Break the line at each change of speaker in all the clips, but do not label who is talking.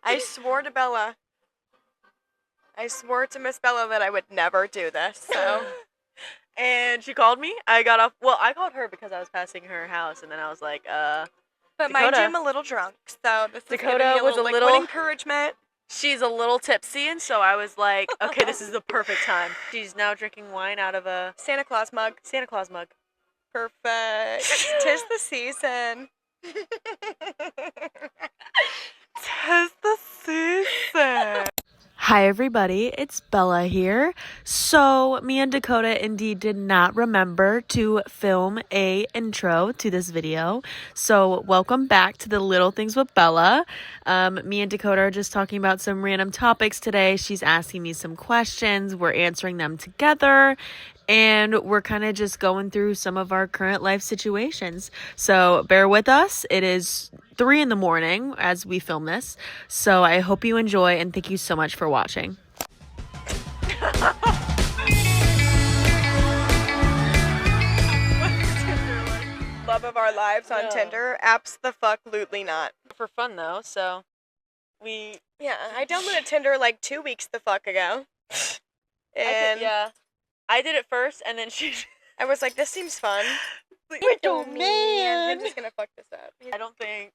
I swore to Bella. I swore to Miss Bella that I would never do this, so.
And she called me. I got off. Well, I called her because I was passing her house, and then I was like,
But
Dakotha.
mind you, I'm a little drunk, so this is
Dakotha
giving me
was a
like,
little
what encouragement.
She's a little tipsy, and so I was like, okay, this is the perfect time. She's now drinking wine out of a
Santa Claus mug.
Santa Claus mug.
Perfect. 'Tis the season.
'Tis the season. Hi everybody, it's Bella here. So me and Dakotha indeed did not remember to film a intro to this video. So welcome back to the Little Things with Bella. Me and Dakotha are just talking about some random topics today. She's asking me some questions. We're answering them together. And we're kind of just going through some of our current life situations. So bear with us. It is 3 a.m. as we film this. So I hope you enjoy and thank you so much for watching.
Love of our lives on Tinder? Abso-fuck-lutely not.
For fun though, so we...
Yeah, I downloaded Tinder like 2 weeks the fuck ago. And
I did it first, and then
I was like, this seems fun.
Oh man,
I'm just gonna fuck this up.
I don't think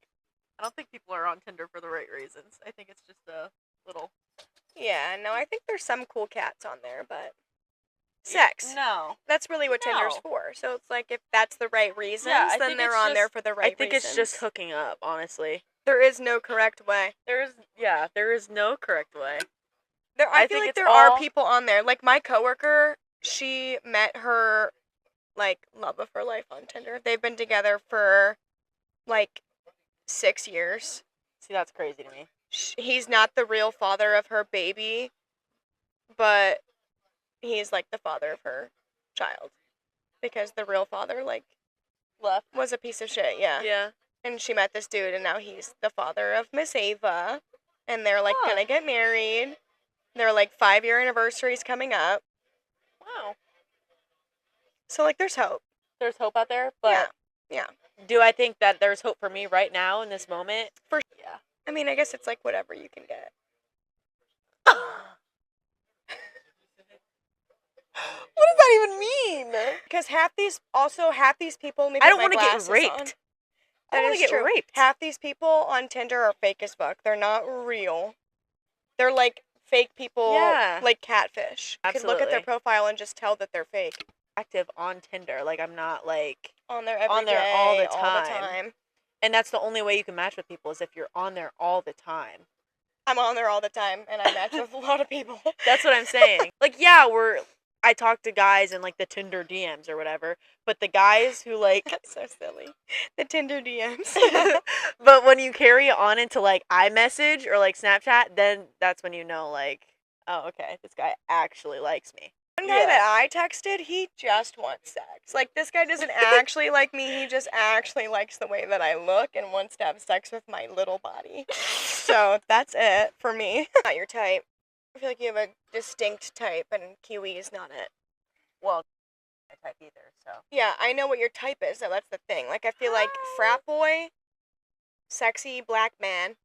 people are on Tinder for the right reasons. I think it's just a little...
Yeah, no, I think there's some cool cats on there, but... Sex.
No.
That's really what Tinder's for. So it's like, if that's the right reasons, then they're on there for the right reasons.
I think it's just hooking up, honestly.
There is no correct way.
There is no correct way.
I feel like there are people on there. Like, my coworker, she met her, like, love of her life on Tinder. They've been together for, like, 6 years.
See, that's crazy to me.
He's not the real father of her baby, but he's, like, the father of her child. Because the real father, like,
left.
Was a piece of shit, yeah.
Yeah.
And she met this dude, and now he's the father of Miss Ava. And they're, like, gonna get married. Their, like, 5-year anniversary's coming up.
Wow.
So, like, there's hope.
There's hope out there, but...
Yeah.
Do I think that there's hope for me right now in this moment?
Yeah. I mean, I guess it's, like, whatever you can get.
What does that even mean?
Because half these people... Maybe
I don't want to get raped.
I don't want to get raped. Half these people on Tinder are fake as fuck. They're not real. They're, like... fake people, like catfish.
Absolutely.
You could look at their profile and just tell that they're fake.
Active on Tinder, like I'm not like
on there every day,
all the time. And that's the only way you can match with people is if you're on there all the time.
I'm on there all the time, and I match with a lot of people.
That's what I'm saying. Like, I talk to guys in like the Tinder DMs or whatever, but the guys who like
that's so silly, the Tinder DMs.
But when you carry it on into like iMessage or like Snapchat, then that's when you know like, oh, okay, this guy actually likes me.
One guy that I texted, he just wants sex. Like, this guy doesn't actually like me, he just actually likes the way that I look and wants to have sex with my little body. So that's it for me. Not your type. I feel like you have a distinct type, and Kiwi is not it.
Well, my type either, so.
Yeah, I know what your type is, so that's the thing. Like, I feel like frat boy, sexy black man,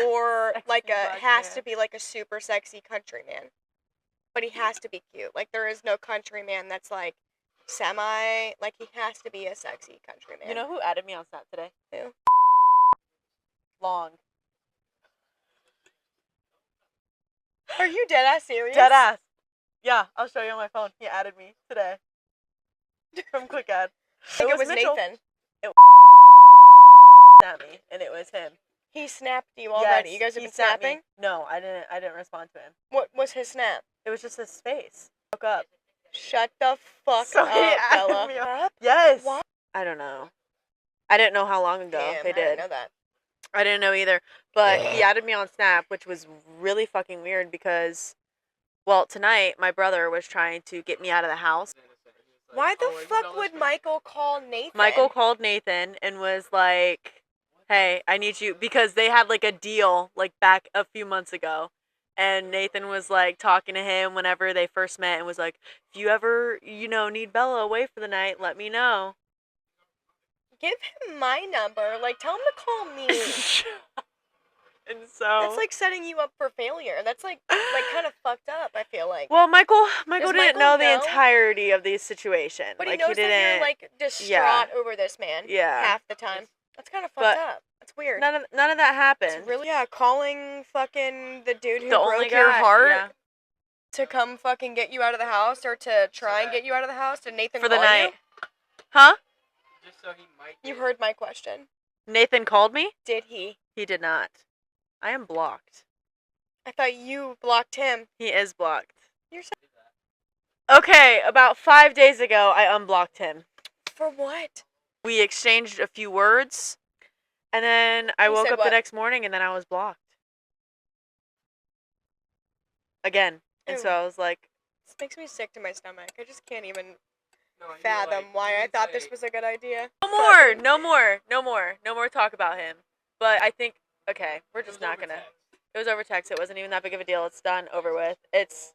or like to be like a super sexy country man. But he has to be cute. Like, there is no country man that's like semi, like, he has to be a sexy country man.
You know who added me on Snap today?
Who?
Long.
Are you deadass serious?
Deadass. Yeah, I'll show you on my phone. He added me today. From Quick Add.
I think it was Nathan.
It snapped me, and it was him.
He snapped you already. Yes, you guys have been snapping?
No, I didn't respond to him.
What was his snap?
It was just his face. Woke up.
Shut the fuck up, Bella.
Yes. What? I don't know. I didn't know how long ago they did.
I didn't know that.
I didn't know either. But he added me on Snap, which was really fucking weird because, well, tonight my brother was trying to get me out of the house.
Why the fuck would Michael call Nathan?
Michael called Nathan and was like, hey, I need you, because they had like a deal like back a few months ago. And Nathan was like talking to him whenever they first met and was like, if you ever, need Bella away for the night, let me know.
Give him my number. Like, tell him to call me.
And So
that's like setting you up for failure. That's like kind of fucked up, I feel like.
Well, Michael
Does
didn't
Michael
know the
know?
entirety of the situation.
But
like,
he knows
he didn't,
that you're like distraught over this man.
Yeah.
Half the time. That's kind of fucked up. That's weird.
None of that happened.
It's really, yeah, calling fucking the dude who
The
broke
only
your
guy,
heart
yeah.
to come fucking get you out of the house or to try and get you out of the house. Did Nathan
for the
call
night.
you?
Huh?
Just so he might.
You heard my question.
Nathan called me?
Did he?
He did not. I am blocked.
I thought you blocked him.
He is blocked.
You're so...
Okay, about 5 days ago, I unblocked him.
For what?
We exchanged a few words, and then I woke up the next morning, and then I was blocked. Again. And so I was like...
This makes me sick to my stomach. I just can't even fathom why I thought this was a good idea.
No more talk about him. But I think, okay, we're just not gonna... It was over text. It wasn't even that big of a deal. It's done, over with. It's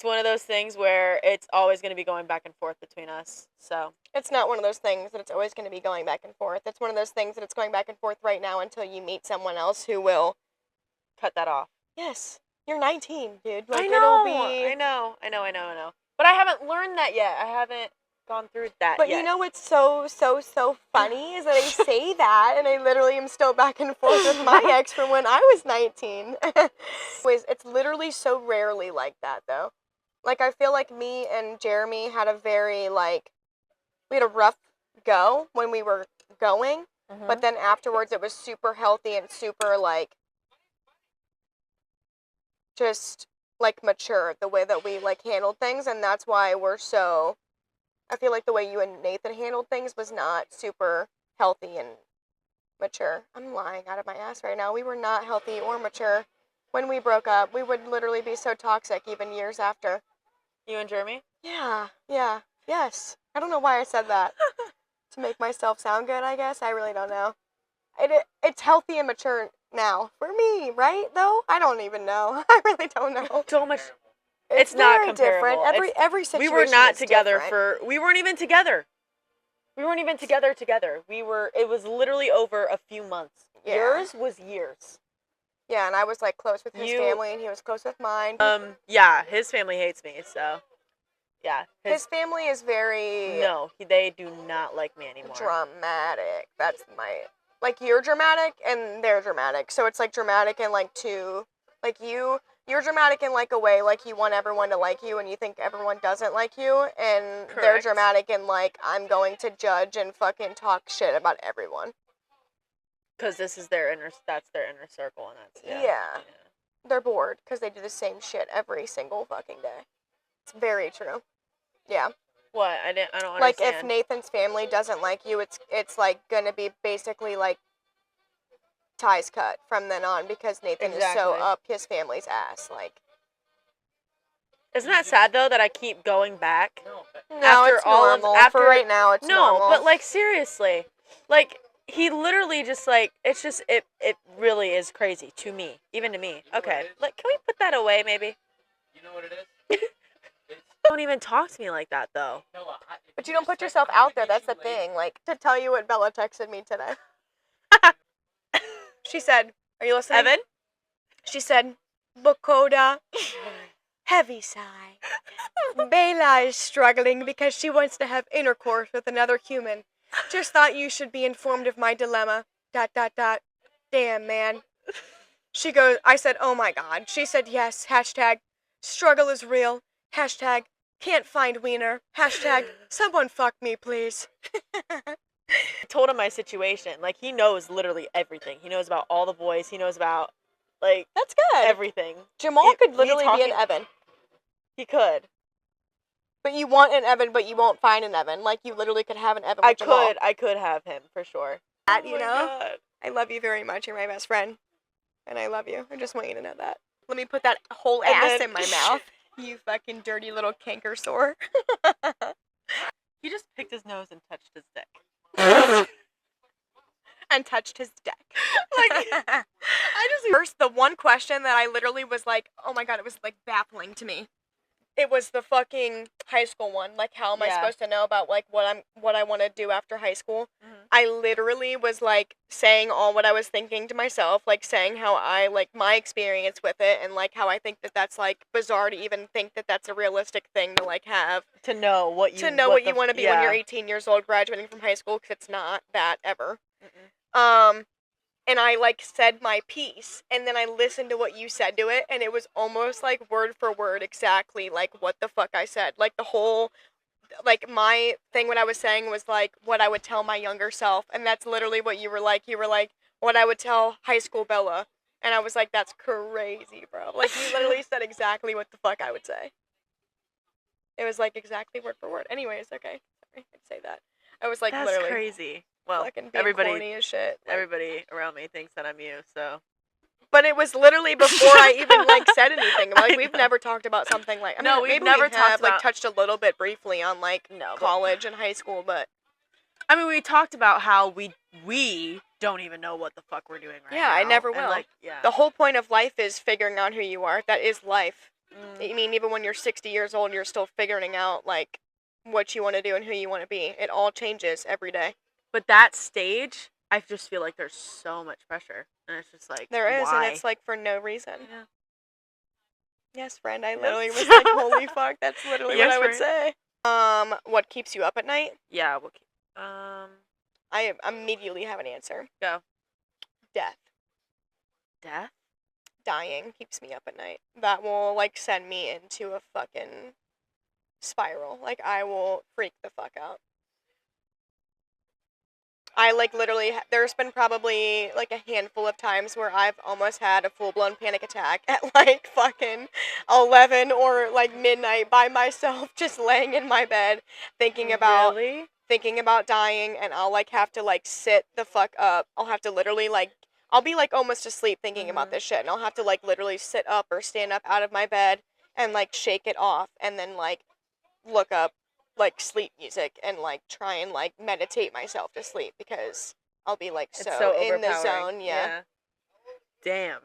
one of those things where it's always going to be going back and forth between us. So
it's not one of those things that it's always going to be going back and forth. It's one of those things that it's going back and forth right now until you meet someone else who will
cut that off.
Yes. You're 19, dude. Like,
I know.
It'll be...
I know. But I haven't learned that yet. I haven't gone through that
but
yet.
You know what's so funny is that I say that and I literally am still back and forth with my ex from when I was 19. It's literally so rarely like that, though. Like, I feel like me and Jeremy had we had a rough go when we were going, but then afterwards it was super healthy and super, like, just, like, mature, the way that we, like, handled things, and that's why we're so... I feel like the way you and Nathan handled things was not super healthy and mature. I'm lying out of my ass right now. We were not healthy or mature when we broke up. We would literally be so toxic even years after.
You and Jeremy?
Yeah, yes. I don't know why I said that. To make myself sound good, I guess. I really don't know. It's healthy and mature now. For me, right, though? I don't even know. I really don't know.
So much...
It's
not
very different.
comparable.
Every situation.
We were not together
different.
we weren't even together. We weren't even together. It was literally over a few months. Yeah. Yours was years.
Yeah, and I was, like, close with his family, and he was close with mine.
Yeah, his family hates me, so, yeah.
His family is very...
No, they do not like me anymore.
Dramatic. That's my... Like, you're dramatic, and they're dramatic. So it's, like, dramatic in, like, two... Like, you're dramatic in, like, a way, like, you want everyone to like you, and you think everyone doesn't like you, and Correct. They're dramatic in, like, I'm going to judge and fucking talk shit about everyone.
Because that's their inner circle, and that's,
yeah. They're bored, because they do the same shit every single fucking day. It's very true. Yeah.
What? I don't understand.
Like, if Nathan's family doesn't like you, it's like, gonna be basically, like, ties cut from then on because Nathan is so up his family's ass. Like,
isn't that sad though that I keep going back?
No, after it's all normal. For right now, it's normal.
No, but like seriously, like he literally just like it's just it really is crazy to me, even to me. Okay, like can we put that away maybe?
You know what it is?
Don't even talk to me like that though.
But you don't put yourself out there. That's the thing. Like to tell you what Bella texted me today. She said, are you listening?
Evan?
She said, Dakotha, heavy sigh. Bella is struggling because she wants to have intercourse with another human. Just thought you should be informed of my dilemma. ... Damn, man. She goes, I said, oh my God. She said, yes, hashtag, struggle is real. Hashtag, can't find wiener. Hashtag, someone fuck me, please.
I told him my situation. Like, he knows literally everything. He knows about all the boys. He knows about, like...
That's good.
Everything.
Jamal could literally be an Evan.
He could.
But you want an Evan, but you won't find an Evan. Like, you literally could have an Evan with Jamal.
I could have him, for sure.
You know? God. I love you very much. You're my best friend. And I love you. I just want you to know that. Let me put that whole ass in my mouth. You fucking dirty little canker sore.
He just picked his nose and touched his dick.
And touched his dick. Like, first, the one question that I literally was like, oh my God, it was like baffling to me. it was the fucking high school one. Like, how am I supposed to know about, like, what I want to do after high school?
Mm-hmm.
I literally was, like, saying all what I was thinking to myself, like, saying how I, like, my experience with it, and, like, how I think that that's, like, bizarre to even think that that's a realistic thing to, like, have.
To know what you
want to be when you're 18 years old graduating from high school, because it's not that ever. And I, like, said my piece, and then I listened to what you said to it, and it was almost, like, word for word exactly, like, what the fuck I said. Like, the whole, like, my thing, what I was saying was, like, what I would tell my younger self, and that's literally what you were like. You were like, what I would tell high school Bella, and I was like, that's crazy, bro. Like, you literally said exactly what the fuck I would say. It was, like, exactly word for word. Anyways, okay, sorry, I'd say that. I was, like,
That's
literally
crazy. Well,
fucking being corny as shit. Like,
everybody around me thinks that I'm you, so.
But it was literally before I even, like, said anything. Like, we've never talked about something like... I mean,
we've
maybe
never
we
talked
have,
about...
like, touched a little bit briefly on, like, college and high school, but...
I mean, we talked about how we don't even know what the fuck we're doing right now.
Yeah, I never will.
And, like,
the whole point of life is figuring out who you are. That is life. I mean, even when you're 60 years old, you're still figuring out, like, what you want to do and who you want to be. It all changes every day.
But that stage, I just feel like there's so much pressure. And it's just like,
there is,
why?
And it's, like, for no reason.
Yeah.
Yes, friend, I literally was like, holy fuck, that's literally what I would
friend.
say. What keeps you up at night?
Yeah,
I immediately have an answer.
Go.
Death.
Death?
Dying keeps me up at night. That will, like, send me into a fucking spiral. Like, I will freak the fuck out. I, like, literally, there's been probably, like, a handful of times where I've almost had a full-blown panic attack at, like, fucking 11 or, like, midnight by myself, just laying in my bed, thinking about dying, and I'll, like, have to, like, sit the fuck up. I'll have to literally, like, I'll be, like, almost asleep thinking about this shit, and I'll have to, like, literally sit up or stand up out of my bed and, like, shake it off, and then, like, look up, like, sleep music and, like, try and, like, meditate myself to sleep, because I'll be, like, so in the zone. Yeah.
Damn.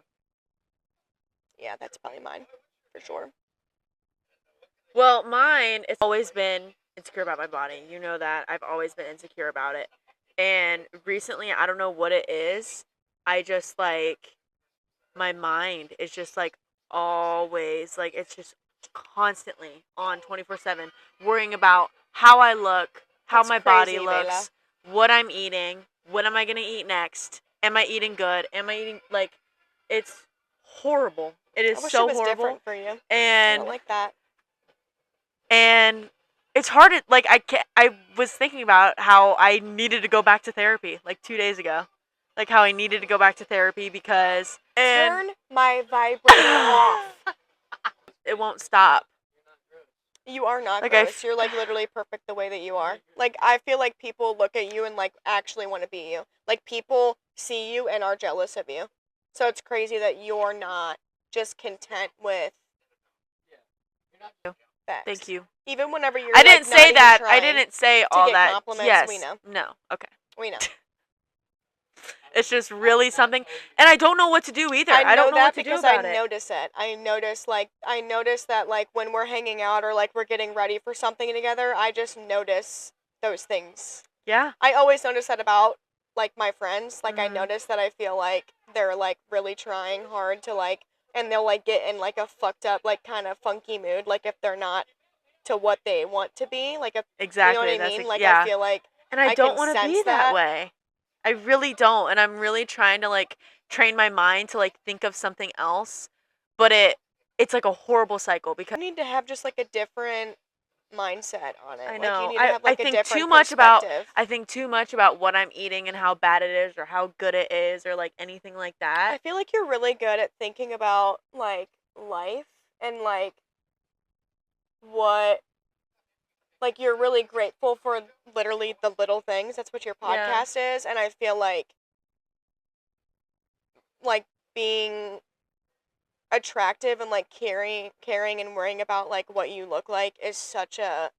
Yeah, that's probably mine, for sure.
Well, mine, it's always been insecure about my body. You know that. I've always been insecure about it. And recently, I don't know what it is. I just, like, my mind is just, like, always, like, it's just constantly on 24/7, worrying about how I look, how my body looks, what I'm eating, what am I going to eat next, am I eating good, am I eating, like, it's horrible. It is so horrible.
Different for you.
And
I don't like that.
And it's hard to, like, I was thinking about how I needed to go back to therapy, like, 2 days ago. Like, how I needed to go back to therapy because...
Turn my vibrator off.
It won't stop.
You are not gross. You're, like, literally perfect the way that you are. Like, I feel like people look at you and, like, actually want to be you. Like, people see you and are jealous of you. So it's crazy that you're not just content with... Facts.
Thank you.
Even whenever you're,
I didn't
like,
say that.
I
didn't say all that.
Compliments,
yes.
We know.
No. Okay.
We know.
It's just really something, and I don't know what to do either. I don't know what to do about it.
I notice it. I notice that, like, when we're hanging out or, like, we're getting ready for something together, I just notice those things.
Yeah.
I always notice that about, like, my friends. Like, I notice that I feel like they're, like, really trying hard to, like, and they'll, like, get in, like, a fucked up, like, kind of funky mood, like, if they're not to what they want to be, like,
exactly.
You know what I mean? Like, I feel like,
and I don't want to be that way. I really don't, and I'm really trying to, like, train my mind to, like, think of something else, but it's like a horrible cycle because
you need to have just, like, a different mindset on it.
I know.
Like, you need to have, like,
I think
a different
too much
perspective.
I think too much about what I'm eating and how bad it is or how good it is or, like, anything like that.
I feel like you're really good at thinking about, like, life and, like, what... Like, you're really grateful for literally the little things. That's what your podcast is. And I feel like being attractive and, like, caring and worrying about, like, what you look like is such a...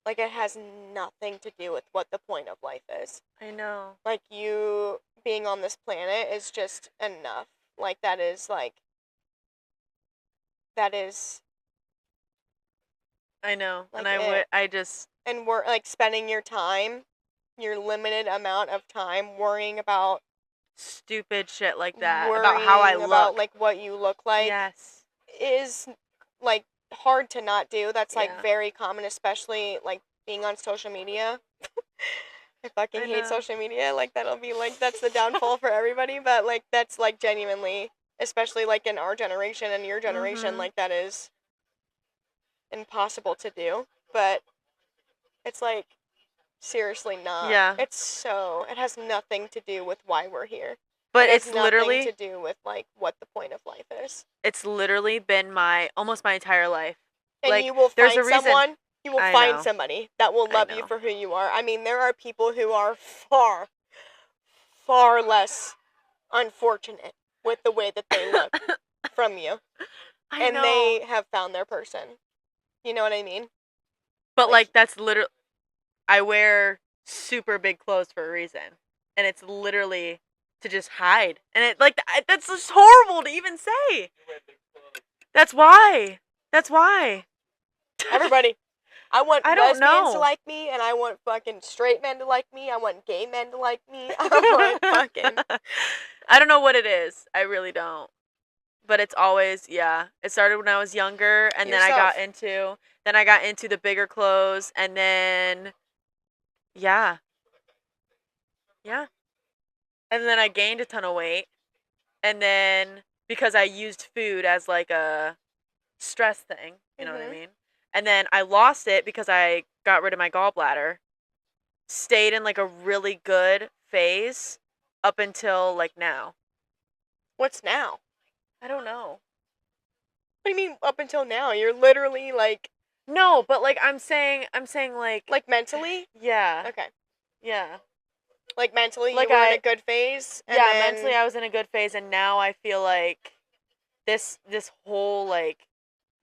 Like, it has nothing to do with what the point of life is.
I know.
Like, you being on this planet is just enough. Like, that is
I know.
Like
And
we're like spending your limited amount of time worrying about
stupid shit like that. About how I look.
About, like, what you look like.
Yes.
Is, like, hard to not do. That's, like,
Yeah.
very common, especially, like, being on social media. I fucking hate social media. Like, that'll be, like, that's the downfall for everybody. But, like, that's, like, genuinely, especially, like, in our generation and your generation, like, that is impossible to do. But it's, like, seriously not.
Yeah.
It has nothing to do with why we're here.
But
it's literally nothing to do with, like, what the point of life is.
It's literally been almost my entire life.
And
like,
you will find someone, you will find somebody that will love you for who you are. I mean, there are people who are far, far less unfortunate with the way that they look from you. And they have found their person. You know what I mean?
But, like, that's literally... I wear super big clothes for a reason. And it's literally to just hide. And it, like, that's just horrible to even say. That's why.
Everybody. I want lesbians to like me, and I want fucking straight men to like me. I want gay men to like me. I want fucking...
I don't know what it is. I really don't. But it's always, yeah. It started when I was younger, and then I got into the bigger clothes, and then, yeah. Yeah. And then I gained a ton of weight, and then, because I used food as, like, a stress thing, you know what I mean? And then I lost it because I got rid of my gallbladder. Stayed in, like, a really good phase up until, like, now.
What's now?
I don't know.
What do you mean up until now? You're literally, like...
No, but, like, I'm saying, like...
Like, mentally?
Yeah.
Okay.
Yeah.
Like, mentally, you were in a good phase?
And yeah, mentally I was in a good phase, and now I feel like this whole, like...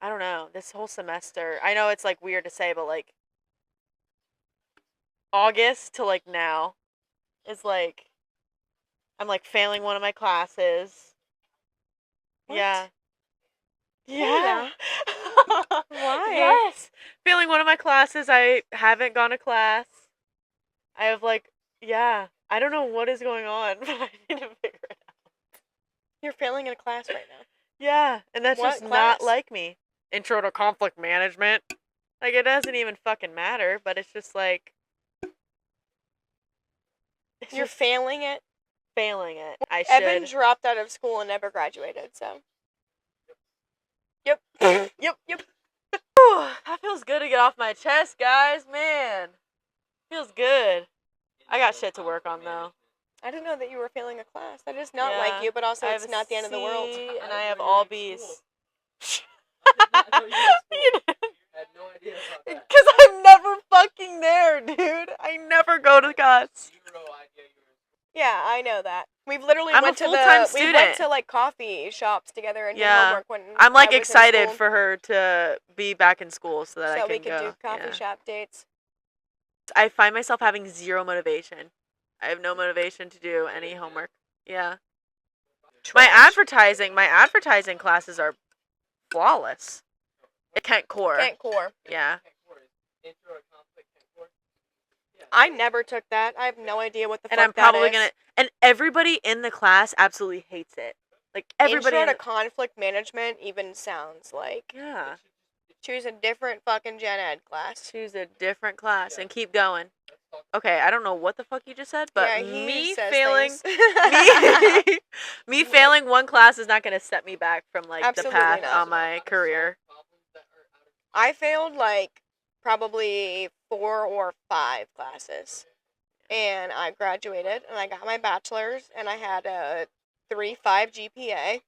I don't know, this whole semester... I know it's, like, weird to say, but, like... August to, like, now is, like... I'm, like, failing one of my classes.
What?
Yeah. Yeah.
Why?
Yes. Failing one of my classes. I haven't gone to class. I have, like, yeah. I don't know what is going on, but I need to figure it out.
You're failing in a class right now.
Yeah, and that's just not like me. Intro to conflict management. Like, it doesn't even fucking matter, but it's just like...
You're failing it?
Failing it. I should.
Evan dropped out of school and never graduated, so... Yep. Yep.
Whew, that feels good to get off my chest, guys. Man. Feels good. I got shit to work on, though.
I didn't know that you were failing a class. That is not like you, but also it's not the end of the world.
And I have all B's.
I had no idea about that.
Because I'm never fucking there, dude. I never go to class.
Zero idea you were...
Yeah, I know that. We've literally
I'm
went
a full-time student.
We went to, like, coffee shops together and did homework when
I'm, like,
I was
excited
in school.
for her to be back in school so that I can
we could
go.
do coffee shop dates.
I find myself having zero motivation. I have no motivation to do any homework. Yeah. My advertising classes are flawless. Kent Core. Yeah.
Intro to conflict Kent Core? Yeah.
I never took that. I have no idea what the fuck
that is. And I'm probably gonna... And everybody in the class absolutely hates it. Like, everybody...
Intro to conflict management even sounds like...
Yeah.
Choose a different fucking gen ed class.
Choose a different class and keep going. Okay, I don't know what the fuck you just said, but me failing one class is not going to set me back from, like,
Absolutely
the path
not.
on my career.
I failed, like, probably 4 or 5 classes. And I graduated, and I got my bachelor's, and I had a 3.5 GPA.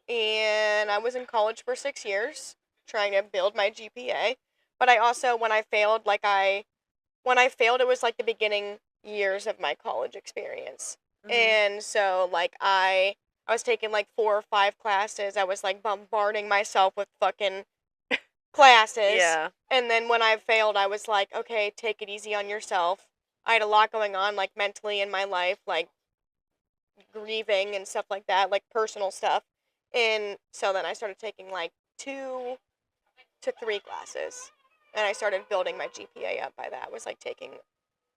And I was in college for 6 years, trying to build my GPA. But I also, when I failed, it was, like, the beginning years of my college experience. Mm-hmm. And so, like, I was taking, like, 4 or 5 classes. I was, like, bombarding myself with fucking classes.
Yeah.
And then when I failed, I was like, okay, take it easy on yourself. I had a lot going on, like, mentally in my life, like, grieving and stuff like that, like, personal stuff. And so then I started taking, like, 2 to 3 classes. And I started building my GPA up by that. Was like taking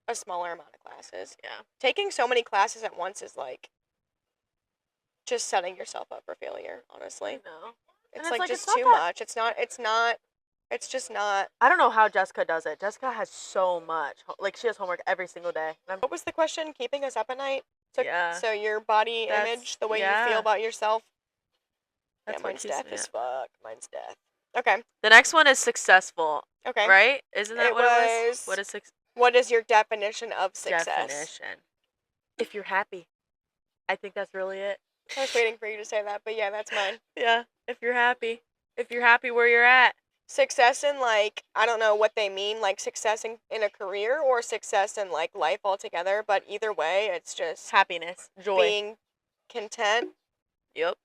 a smaller amount of classes.
Yeah.
Taking so many classes at once is like just setting yourself up for failure, honestly.
No.
It's like just too much. It's just not.
I don't know how Jessica does it. Jessica has so much. Like, she has homework every single day.
What was the question? Keeping us up at night?
Yeah.
So your body image, the way you feel about yourself?
That's
mine's death as fuck. Mine's death. Okay.
The next one is successful.
Okay.
Right? Isn't that what it was? What is success?
What is your definition of success?
Definition. If you're happy. I think that's really it.
I was waiting for you to say that, but yeah, that's mine.
Yeah. If you're happy. If you're happy where you're at.
Success in, like, I don't know what they mean, like success in a career or success in, like, life altogether, but either way, it's just
happiness, joy,
being content.
Yep.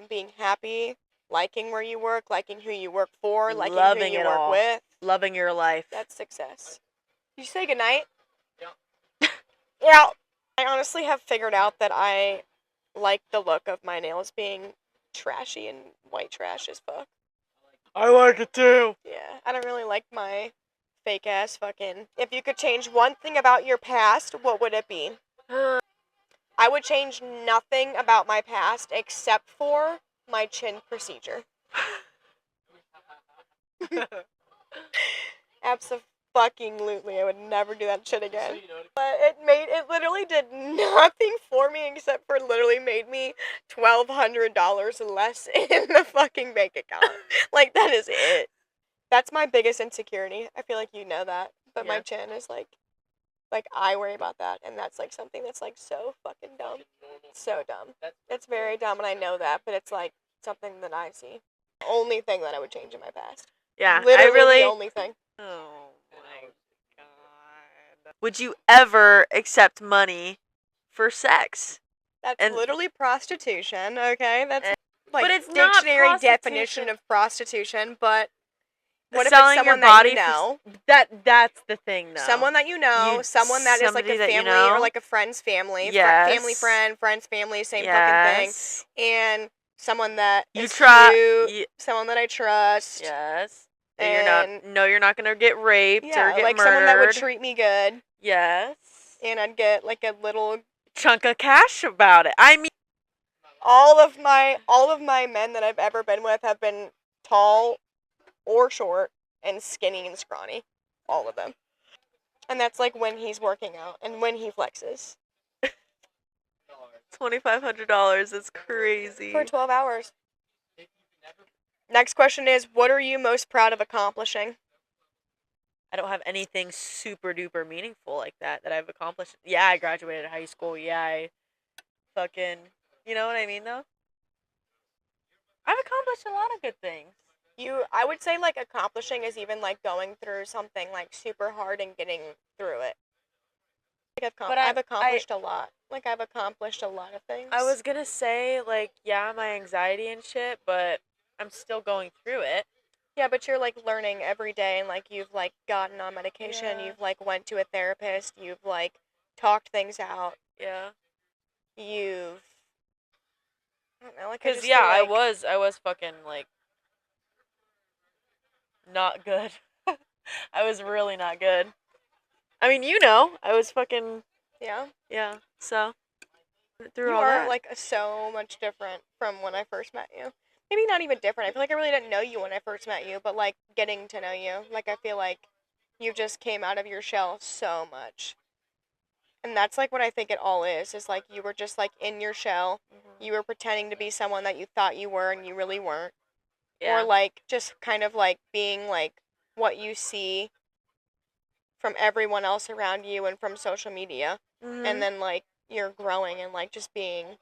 Being happy, liking where you work, liking who you work for, liking
loving
who you
it
work
all.
with.
Loving your life.
That's success. Did you say goodnight?
Yeah.
Yeah. I honestly have figured out that I like the look of my nails being trashy and white trash as fuck.
I like it too.
Yeah, I don't really like my fake ass fucking. If you could change one thing about your past, what would it be? I would change nothing about my past except for my chin procedure. Absolutely, I would never do that shit again. But it literally did nothing for me except for literally made me $1,200 less in the fucking bank account. Like, that is it. That's my biggest insecurity. I feel like you know that. But my chin is like I worry about that, and that's like something that's like so fucking dumb. So dumb. It's very dumb, and I know that, but it's like something that I see. The only thing that I would change in my past.
Yeah,
Literally the only thing.
Oh my god. Would you ever accept money for sex?
That's literally prostitution, okay? That's like
but it's
dictionary
not
definition of prostitution, but what if
selling
it's someone
your body
that you know?
That's the thing, though.
Someone that you know, someone that is like a family or like a friend's family.
Yes.
Family friend, friend's family, same fucking thing. And someone that is cute, someone that I trust.
Yes. And you're not gonna get raped or get
like
murdered.
Someone that would treat me good.
Yes.
And I'd get like a little
chunk of cash about it. I mean,
all of my men that I've ever been with have been tall or short and skinny and scrawny. All of them. And that's like when he's working out and when he flexes.
$2,500 is crazy.
For 12 hours. Next question is, what are you most proud of accomplishing?
I don't have anything super duper meaningful like that I've accomplished. Yeah, I graduated high school. Yeah, I fucking, you know what I mean though? I've accomplished a lot of good things.
I would say like accomplishing is even like going through something like super hard and getting through it. Like I've accomplished a lot. Like I've accomplished a lot of things.
I was gonna say like, yeah, my anxiety and shit, but I'm still going through it.
Yeah, but you're like learning every day, and like you've like gotten on medication, you've like went to a therapist, you've like talked things out.
Yeah.
I don't know, like.
Cause yeah, I was fucking like not good. I was really not good. I mean, you know, I was fucking.
Yeah.
Yeah. So.
Through all that. You are like so much different from when I first met you. Maybe not even different. I feel like I really didn't know you when I first met you, but like getting to know you, like I feel like you just came out of your shell so much. And that's like what I think it all is like you were just like in your shell. Mm-hmm. You were pretending to be someone that you thought you were and you really weren't. Yeah. Or like just kind of like being like what you see from everyone else around you and from social media. Mm-hmm. And then like you're growing and like just being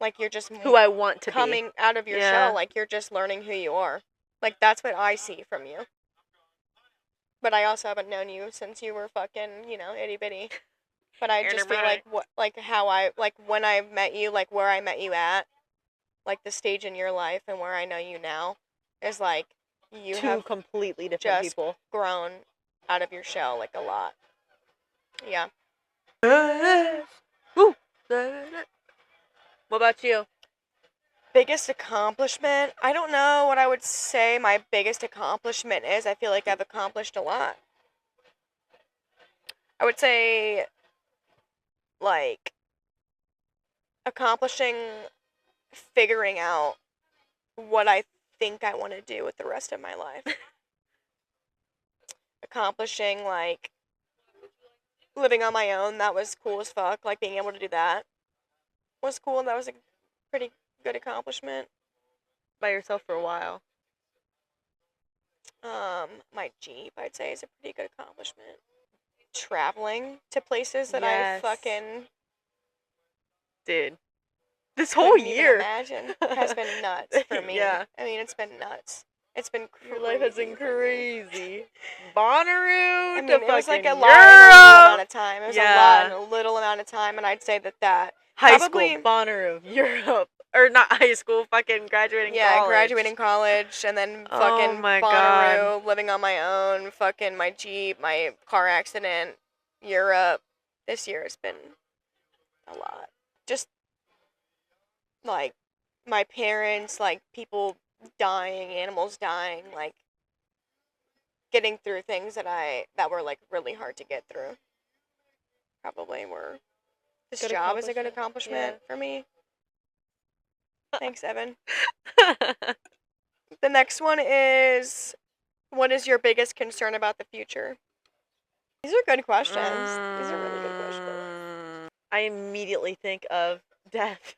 like you're just
who I want to
coming out of your shell, like you're just learning who you are. Like that's what I see from you. But I also haven't known you since you were fucking, you know, itty bitty. But I just feel like when I met you, like where I met you at, like the stage in your life and where I know you now is like you have
completely different
just
people
grown out of your shell like a lot. Yeah.
Woo. What about you?
biggest accomplishment? I don't know what I would say my biggest accomplishment is. I feel like I've accomplished a lot. I would say, like, accomplishing figuring out what I think I want to do with the rest of my life. Accomplishing, like, living on my own. That was cool as fuck. Like, being able to do that was cool. That was a pretty good accomplishment.
By yourself for a while.
My Jeep, I'd say, is a pretty good accomplishment. Traveling to places that
Yes.
I fucking
Dude. This whole year.
Imagine has been nuts for me.
Yeah.
I mean, it's been nuts. It's been crazy.
Your life has been crazy. Bonnaroo.
I mean,
to
it was like a
fucking
lot in a little amount
Europe.
of time. It was
Yeah.
a lot in a little amount of time, and I'd say that
High
probably-
school, Bonnaroo, Europe. Or not high school, fucking graduating college.
Graduating college, and then
Oh
fucking
my
Bonnaroo,
God.
living on my own, fucking my Jeep, my car accident, Europe. This year has been a lot. Just, like, my parents, like, people dying, animals dying, like, getting through things that were, like, really hard to get through. Probably were. This
Good
job is a good
accomplishment.
accomplishment for me. Thanks, Evan. The next one is, what is your biggest concern about the future? These are good questions. These are really good questions.
I immediately think of death.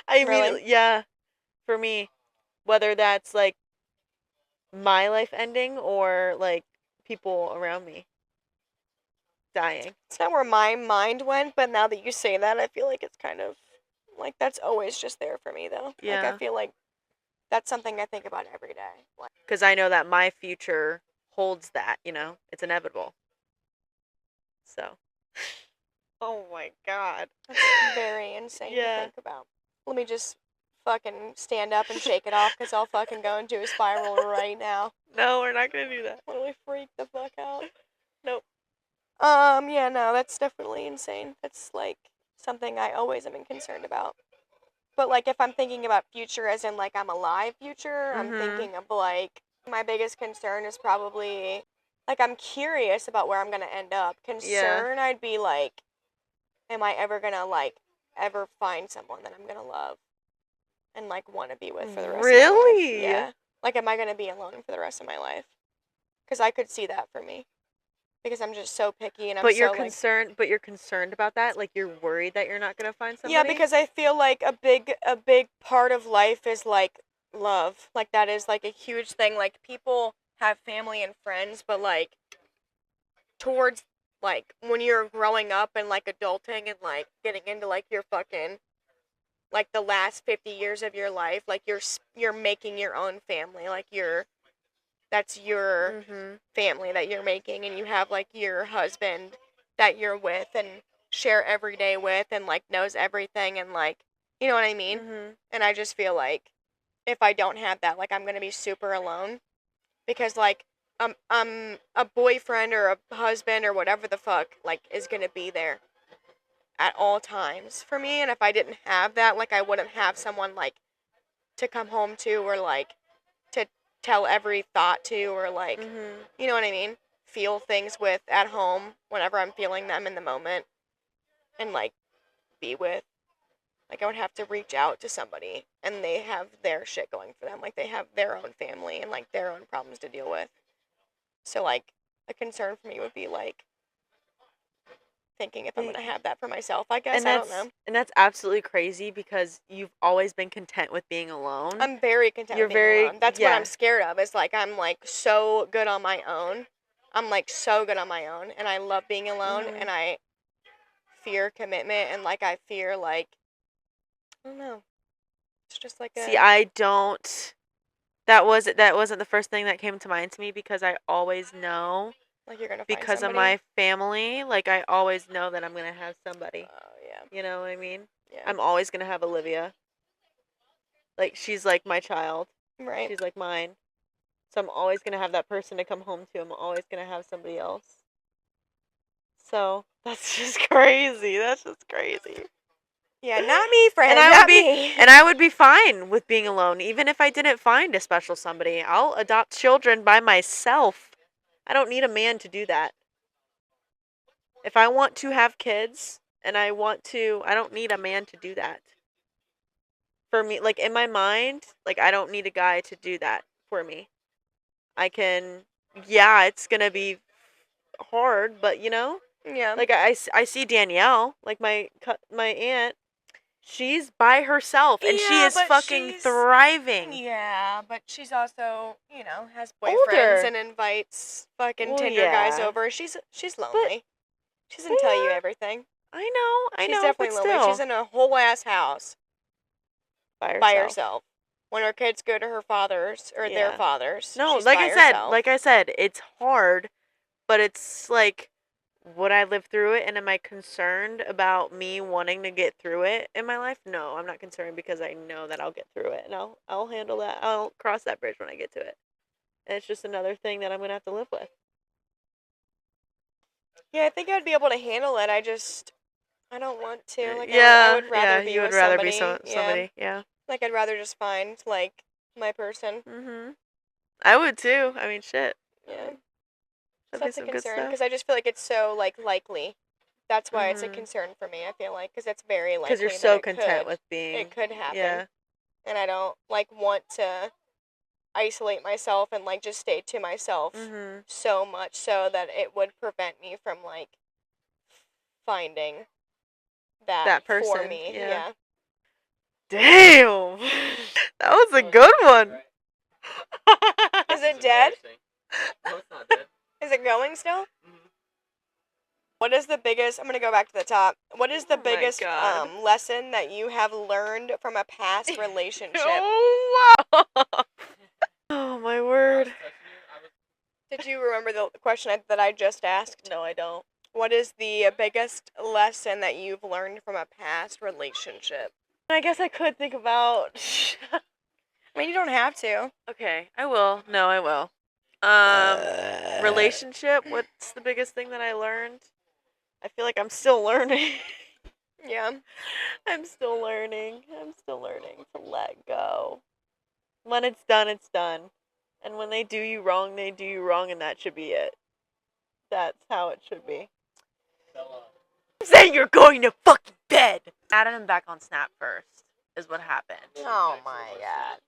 I
Really?
immediately, yeah, for me, whether that's like my life ending or like people around me dying.
It's not where my mind went, but now that you say that, I feel like it's kind of, like, that's always just there for me, though. Like,
Yeah.
I feel like that's something I think about every day. Like,
Because I know that my future holds that, you know? It's inevitable. So. Oh my God.
that's very insane
Yeah.
to think about. Let me just fucking stand up and shake it off, because I'll fucking go into a spiral right now.
No, we're not going to do that.
Totally freak the fuck out.
Nope.
Yeah, no, that's definitely insane. That's, like, something I always am concerned about. But, like, if I'm thinking about future as in, like, I'm alive future, I'm
Mhm.
thinking of, like, my biggest concern is probably, like, I'm curious about where I'm gonna end up. Concern, I'd be, like, am I ever gonna, like, ever find someone that I'm gonna love and, like, want to be with for the rest of my life?
Really?
Yeah. Like, am I gonna be alone for the rest of my life? Because I could see that for me. Because I'm just so picky and I'm
But you're
so, like...
concerned. But you're concerned about that. Like you're worried that you're not gonna find somebody.
Yeah, because I feel like a big part of life is, like, love. Like, that is, like, a huge thing. Like, people have family and friends, but, like, towards, like, when you're growing up and, like, adulting and, like, getting into, like, your fucking, like, the last 50 years of your life, like, you're making your own family. Like, that's your family that you're making, and you have, like, your husband that you're with and share every day with and, like, knows everything and, like, you know what I mean? And I just feel like if I don't have that, like, I'm gonna be super alone because, like, a boyfriend or a husband or whatever the fuck, like, is gonna be there at all times for me, and if I didn't have that, like, I wouldn't have someone, like, to come home to or, like, to tell every thought to or, like, you know what I mean? Feel things with at home whenever I'm feeling them in the moment and, like, be with. Like, I would have to reach out to somebody and they have their shit going for them. Like, they have their own family and, like, their own problems to deal with. So, like, a concern for me would be, like, thinking if I'm going to have that for myself, I guess. I don't know.
And that's absolutely crazy because you've always been content with being alone.
I'm very content with being alone. That's what I'm scared of. Is, like, I'm, like, so good on my own. I'm, like, so good on my own. And I love being alone. And I fear commitment. And, like, I fear, like, I don't know. It's just like a...
See, I don't... That wasn't the first thing that came to mind to me because I always know...
Like, you're gonna find
because
somebody?
of my family, like, I always know that I'm going to have somebody.
Oh, yeah.
You know what I mean?
Yeah.
I'm always going to have Olivia. Like, she's like my child.
Right.
She's like mine. So I'm always going to have that person to come home to. I'm always going to have somebody else. So, that's just crazy. That's just crazy.
Yeah, not me, friend.
And I
not
would be
me.
and I would be fine with being alone, even if I didn't find a special somebody. I'll adopt children by myself. I don't need a man to do that. If I want to have kids and I don't need a man to do that. For me, like in my mind, like I don't need a guy to do that for me. I can, yeah, it's gonna be hard, but
Yeah.
like I see Danielle, like my aunt, she's by herself and she
Yeah,
is
but
fucking
she's-
thriving.
Yeah, but she's also, has boyfriends
Older.
and invites fucking
Well,
Tinder guys
yeah.
over. She's lonely. She doesn't tell you everything.
I know,
She's definitely
but
lonely.
still.
She's in a whole ass house by herself. When her kids go to her father's or their father's,
No,
she's by herself.
like I said, it's hard, but it's like, would I live through it? And am I concerned about me wanting to get through it in my life? No, I'm not concerned because I know that I'll get through it and I'll handle that. I'll cross that bridge when I get to it. And it's just another thing that I'm gonna have to live with.
Yeah, I think I'd be able to handle it. I don't want to. Like,
yeah,
I would rather be
you
with
would rather
somebody.
be somebody. Yeah.
Like, I'd rather just find, like, my person.
Mhm. I would too. I mean, shit.
Yeah.
That'd
That's
be
a
some good
concern,
stuff.
because I just feel like it's so, like, likely. That's why it's a
Mhm.
concern for me, I feel like, because it's very likely
Because you're
that
so
it
content
could.
with being.
It could happen.
Yeah.
And I don't, like, want to isolate myself and, like, just stay to myself
Mhm.
so much so that it would prevent me from, like, finding that
person.
for me. Yeah.
Damn. That was a good one.
Is it dead?
No, it's not dead.
Is it going still?
Mm-hmm.
What is the biggest? I'm gonna go back to the top. What is the
Oh my
biggest
God.
lesson that you have learned from a past relationship?
Oh, wow. Oh, my word.
Did you remember the question that I just asked?
No, I don't.
What is the biggest lesson that you've learned from a past relationship?
I guess I could think about.
I mean, you don't have to.
Okay, I will. No, I will. Relationship. What's the biggest thing that I learned? I feel like I'm still learning.
Yeah.
I'm still learning. I'm still learning to let go. When it's done, it's done. And when they do you wrong, they do you wrong, and that should be it. That's how it should be. I'm saying you're going to fucking bed. Added him back on Snap first, is what happened.
Oh my god.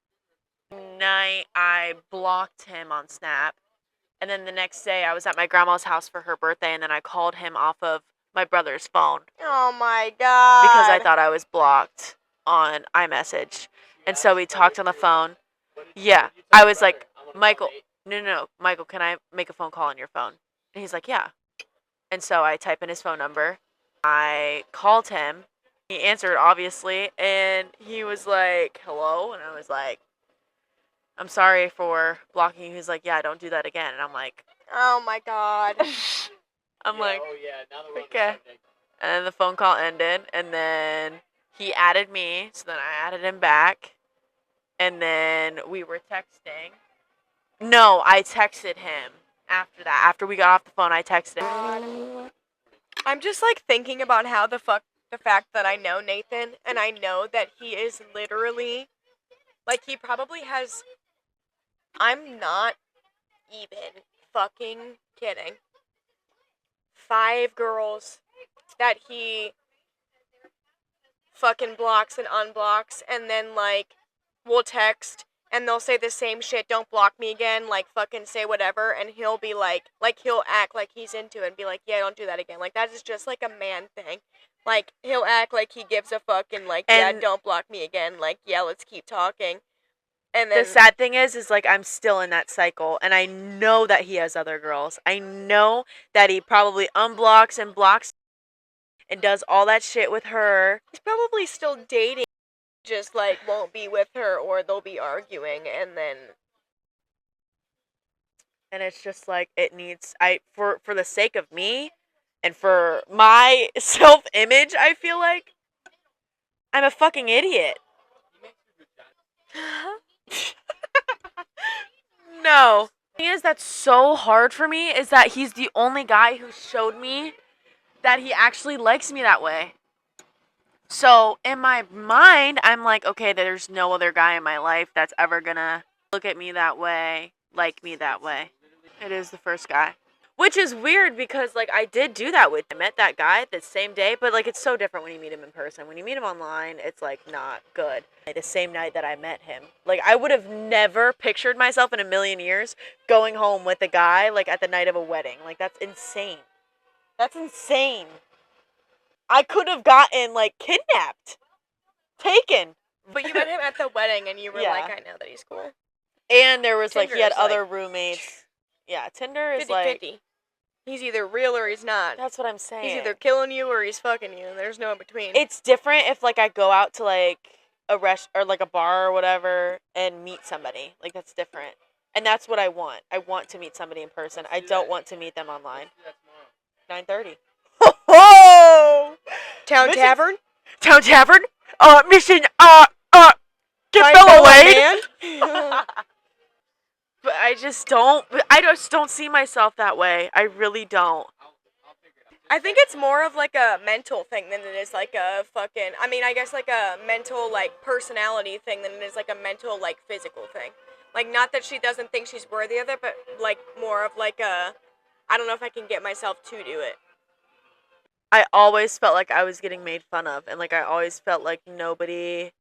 Night, I blocked him on Snap. And then the next day, I was at my grandma's house for her birthday, and then I called him off of my brother's phone.
Oh my god.
Because I thought I was blocked on iMessage. And so we talked on the phone. Yeah. I was like, Michael, no. Michael, can I make a phone call on your phone? And he's like, yeah. And so I type in his phone number. I called him. He answered, obviously. And he was like, hello? And I was like, I'm sorry for blocking you. He's like, yeah, don't do that again. And I'm like,
oh my god.
I'm like,
oh yeah, now that we're on the
okay.
subject.
And then the phone call ended. And then he added me. So then I added him back. And then we were texting. No, I texted him after that. After we got off the phone, I texted him.
I'm just like thinking about how the fact that I know Nathan and I know that he is literally like he probably has. I'm not even fucking kidding. 5 girls that he fucking blocks and unblocks, and then like we'll text and they'll say the same shit, don't block me again, like fucking say whatever, and he'll be like he'll act like he's into it and be like, yeah, don't do that again. Like that is just like a man thing. Like he'll act like he gives a fuck and like, yeah, don't block me again. Like, yeah, let's keep talking. And then
the sad thing is like I'm still in that cycle, and I know that he has other girls. I know that he probably unblocks and blocks and does all that shit with her.
He's probably still dating, just like won't be with her, or they'll be arguing, and then
And it's just like it needs for the sake of me and for my self-image, I feel like I'm a fucking idiot. No. The thing is that's so hard for me is that he's the only guy who showed me that he actually likes me that way. So in my mind, I'm like, okay, there's no other guy in my life that's ever gonna look at me that way, like me that way. It is the first guy. Which is weird because, like, I did do that with him. I met that guy the same day, but, like, it's so different when you meet him in person. When you meet him online, it's, like, not good. Like, the same night that I met him. Like, I would have never pictured myself in a million years going home with a guy, like, at the night of a wedding. Like, that's insane. That's insane. I could have gotten, like, kidnapped. Taken.
But you met him at the wedding and you were
Yeah.
like, I know that he's cool.
And there was, like, he had
Tinder's, like,
other roommates. Yeah, Tinder is,
50-50.
like...
He's either real or he's not.
That's what I'm saying.
He's either killing you or he's fucking you. There's no in between.
It's different if, like, I go out to, like, a or, like, a bar or whatever and meet somebody. Like, that's different. And that's what I want. I want to meet somebody in person. I don't want to meet them online. 9:30. Oh!
Town Tavern?
Town Tavern? Mission, get
Hi,
Bella away!
man.
But I just don't see myself that way. I really don't.
I think it's more of like a mental thing than it is like a fucking, I mean, I guess like a mental like personality thing than it is like a mental like physical thing. Like, not that she doesn't think she's worthy of it, but like more of like a, I don't know if I can get myself to do it.
I always felt like I was getting made fun of, and like I always felt like nobody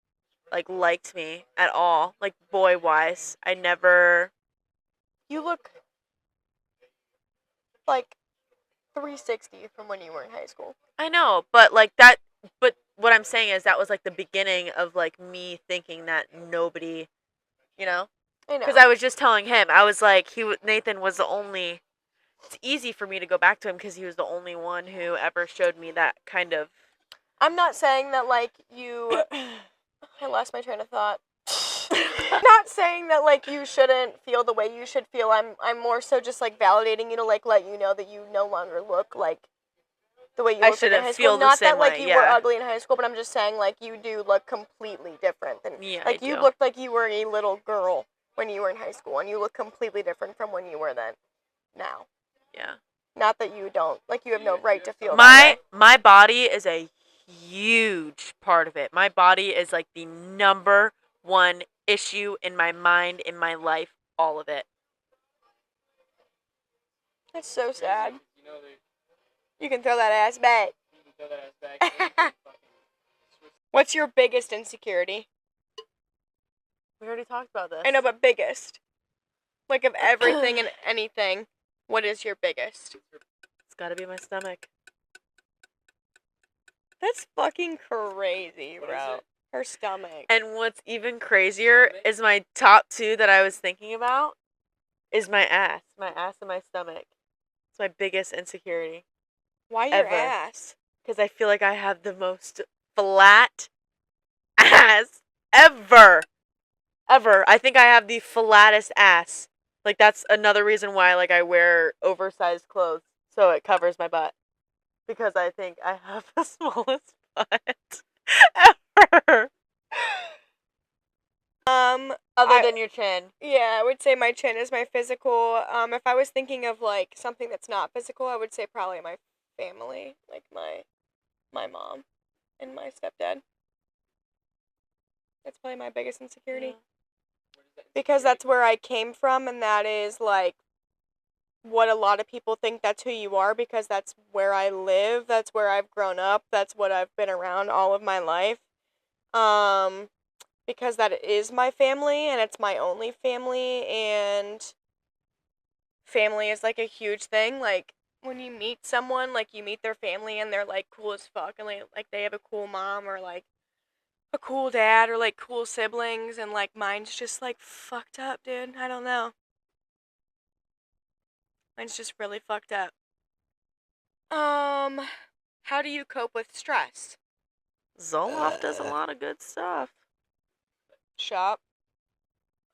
like liked me at all, like boy wise. I never.
You look like 360 from when you were in high school.
I know, but like that. But what I'm saying is that was like the beginning of like me thinking that nobody, you know,
I know.
because I was just telling him, I was like, Nathan was the only. It's easy for me to go back to him because he was the only one who ever showed me that kind of.
I'm not saying that like you. I lost my train of thought. I'm not saying that like you shouldn't feel the way you should feel. I'm more so just like validating you to like let you know that you no longer look like the way you
I
looked like in
shouldn't
high
feel
school.
the
Not
same
that like
way,
you were
yeah.
ugly in high school, but I'm just saying like you do look completely different than
Yeah,
like
I
you
do.
looked like you were a little girl when you were in high school, and you look completely different from when you were then. Now.
Yeah.
Not that you don't like you have no right to feel that way.
My body is a huge part of it. My body is like the number one issue in my mind, in my life, all of it.
That's so sad. You can throw that ass back. What's your biggest insecurity?
We already talked about this.
I know, but biggest. Like, of everything and anything, what is your biggest?
It's gotta be my stomach.
That's fucking crazy, bro. Her stomach.
And what's even crazier is my top two that I was thinking about is my ass. My ass and my stomach. It's my biggest insecurity.
Why your
ever.
ass?
Because I feel like I have the most flat ass ever. Ever. I think I have the flattest ass. Like, that's another reason why, like, I wear oversized clothes so it covers my butt. Because I think I have the smallest butt ever. Other than your chin.
Yeah, I would say my chin is my physical. If I was thinking of like something that's not physical, I would say probably my family, like my mom and my stepdad. That's probably my biggest insecurity.
Yeah.
Because that's where I came from, and that is like what a lot of people think that's who you are, because that's where I live, that's where I've grown up, that's what I've been around all of my life. Because that is my family, and it's my only family, and family is like a huge thing. Like, when you meet someone, like, you meet their family and they're like cool as fuck, and like they have a cool mom or like a cool dad or like cool siblings, and like mine's just like fucked up, dude. I don't know. Mine's just really fucked up. How do you cope with stress?
Zoloft does a lot of good stuff.
Shop.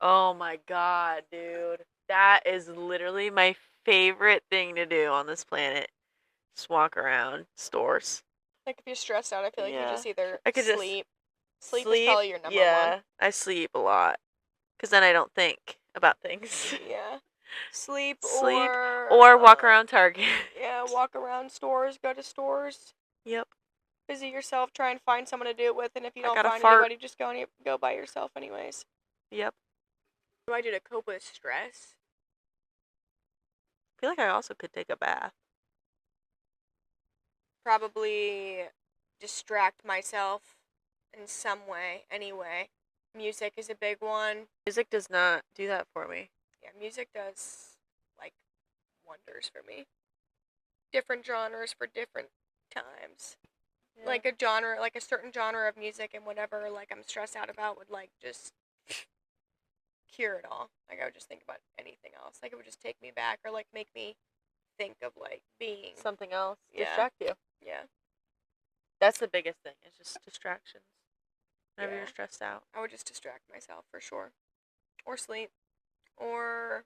Oh my god, dude. That is literally my favorite thing to do on this planet. Just walk around stores.
Like, if you're stressed out, I feel like you just either
I could
sleep. Sleep is probably your number one.
I sleep a lot. Because then I don't think about things.
Yeah. Sleep
or walk around Target.
Yeah, walk around stores, go to stores.
Yep.
busy yourself, try and find someone to do it with, and if you
I
don't
gotta
find
fart.
anybody, just go by yourself anyways.
Yep.
What do I do to cope with stress?
I feel like I also could take a bath.
Probably distract myself in some way, anyway. Music is a big one.
Music does not do that for me.
Yeah, music does, like, wonders for me. Different genres for different times.
Yeah.
Like a genre, like a certain genre of music and whatever, like, I'm stressed out about would, like, just cure it all. Like, I would just think about anything else. Like, it would just take me back or, like, make me think of, like, being
Something else.
Yeah.
Distract you.
Yeah.
That's the biggest thing. It's just distractions. Whenever
Yeah.
you're stressed out.
I would just distract myself for sure. Or sleep. Or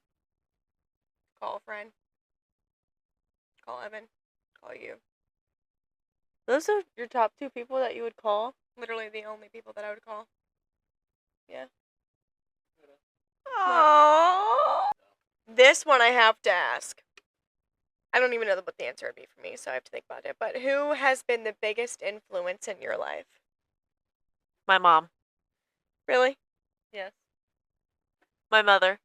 call a friend. Call Evan. Call you.
Those are your top 2 people that you would call?
Literally the only people that I would call. Yeah.
Aww.
This one I have to ask. I don't even know what the answer would be for me, so I have to think about it. But who has been the biggest influence in your life?
My mom.
Really?
Yes. My mother.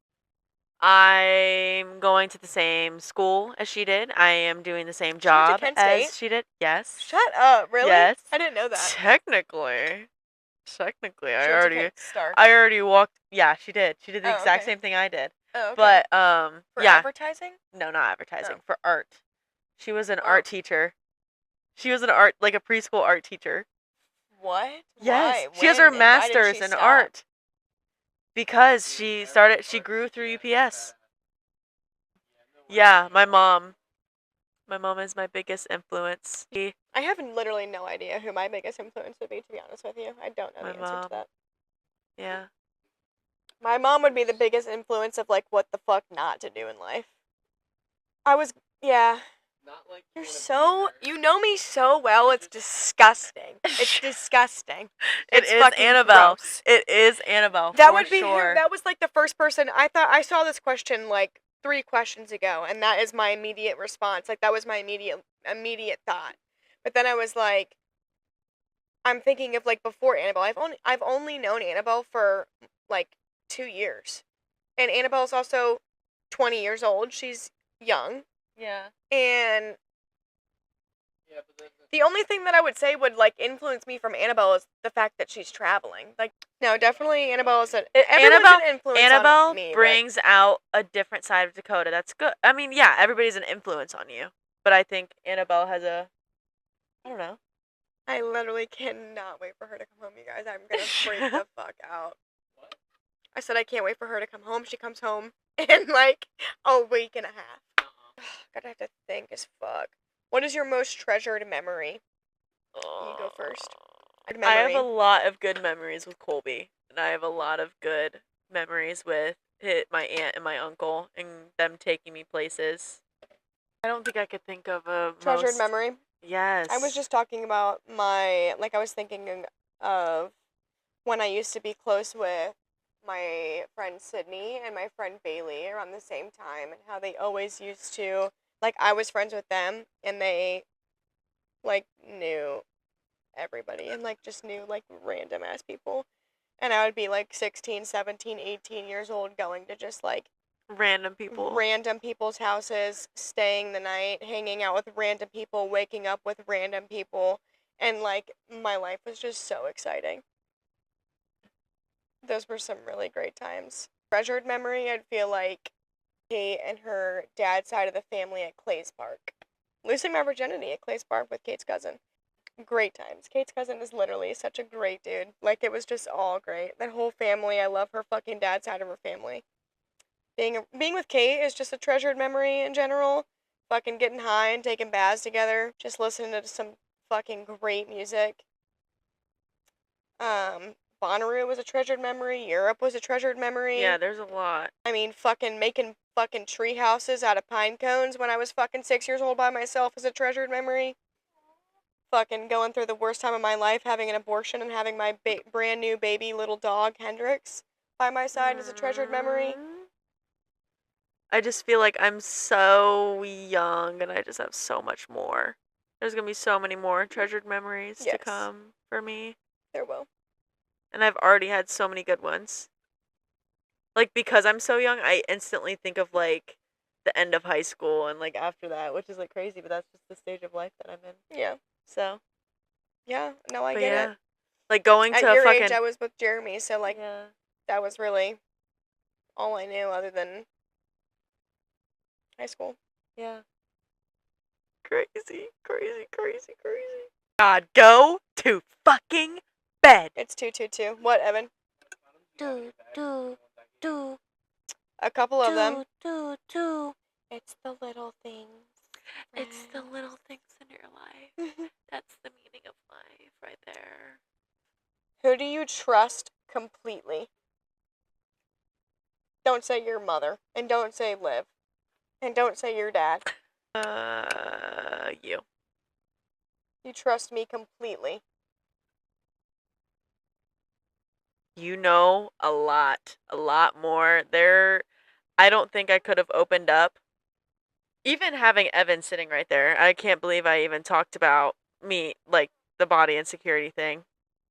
I'm going to the same school as she did. I am doing the same
went to
job
Kent
as
State?
she did. Yes.
Shut up, really?
Yes.
I didn't know that.
Technically,
She
I
went to
already
Kent Star.
walked. Yeah, she did. She did the
Oh,
exact
okay.
same thing I did.
Oh, okay.
But
For
yeah.
advertising?
No, not advertising.
Oh.
For art. She was an
Oh.
art teacher. She was an art, like a preschool art teacher.
What?
Yes.
Why?
She has
When?
her
And why did
master's
she
in
stop?
art. Because she grew through UPS. Yeah, my mom. My mom is my biggest influence.
I have literally no idea who my biggest influence would be, to be honest with you. I don't know
My
the answer
mom.
to that.
Yeah.
My mom would be the biggest influence of, like, what the fuck not to do in life. Yeah.
Not like
You know me so well, it's disgusting. It's disgusting.
It
It's
is
fucking
Annabelle.
gross.
It is Annabelle.
That
for
would be
sure.
that was like the first person I saw this question like 3 questions ago, and that is my immediate response. Like, that was my immediate thought. But then I was like, I'm thinking of, like, before Annabelle. I've only known Annabelle for like 2 years. And Annabelle's also 20 years old. She's young.
Yeah.
And
Yeah, but then
the only thing that I would say would, like, influence me from Annabelle is the fact that she's traveling. Like, no, definitely Annabelle is everyone's an influence
Annabelle
on me.
brings out a different side of Dakota. That's good. I mean, yeah, everybody's an influence on you. But I think Annabelle has I don't know.
I literally cannot wait for her to come home, you guys. I'm gonna freak the fuck out.
What?
I said I can't wait for her to come home. She comes home in, like, a week and a half. Gotta have to think as fuck. What is your most treasured memory? You go first. Good
I have
memory.
a lot of good memories with Colby. And I have a lot of good memories with my aunt and my uncle and them taking me places. I don't think I could think of a
Treasured memory?
Yes.
I was just talking about I was thinking of when I used to be close with my friend Sydney and my friend Bailey around the same time, and how they always used to, like, I was friends with them, and they, like, knew everybody, and, like, just knew, like, random ass people. And I would be, like, 16, 17, 18 years old going to just, like,
random people's
houses, staying the night, hanging out with random people, waking up with random people, and, like, my life was just so exciting. Those were some really great times. Treasured memory, I'd feel like Kate and her dad's side of the family at Clay's Park. Losing my virginity at Clay's Park with Kate's cousin. Great times. Kate's cousin is literally such a great dude. Like, it was just all great. That whole family, I love her fucking dad's side of her family. Being with Kate is just a treasured memory in general. Fucking getting high and taking baths together. Just listening to some fucking great music. Bonnaroo was a treasured memory. Europe was a treasured memory.
Yeah, there's a lot.
I mean, fucking making fucking tree houses out of pine cones when I was fucking 6 years old by myself is a treasured memory. Fucking going through the worst time of my life, having an abortion and having my brand new baby little dog, Hendrix, by my side is a treasured memory.
I just feel like I'm so young and I just have so much more. There's going to be so many more treasured memories to
Yes.
come for me.
There will.
And I've already had so many good ones. Like, because I'm so young, I instantly think of, like, the end of high school and, like, after that, which is, like, crazy, but that's just the stage of life that I'm in.
Yeah.
So.
Yeah, no, I get it.
Like, going
At
to
your
fucking...
age, I was with Jeremy, so, like, that was really all I knew other than high school.
Yeah. Crazy, crazy, crazy, crazy. God, go to fucking bed.
It's 222. What, Evan?
Do.
A couple of them.
Do.
It's the little things.
It's the little things in your life. That's the meaning of life right there.
Who do you trust completely? Don't say your mother. And don't say Liv. And don't say your dad.
You.
You trust me completely.
You know a lot more. I don't think I could have opened up. Even having Evan sitting right there, I can't believe I even talked about me, like, the body insecurity thing.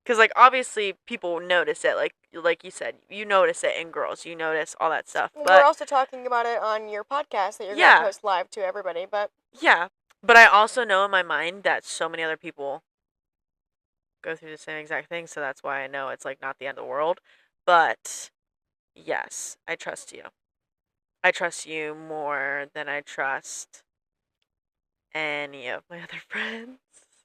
Because, like, obviously people notice it. Like you said, you notice it in girls. You notice all that stuff.
Well,
But
we're also talking about it on your podcast that you're going to post live to everybody, but...
Yeah. But I also know in my mind that so many other people go through the same exact thing, so that's why I know it's, like, not the end of the world. But, yes, I trust you. I trust you more than I trust any of my other friends.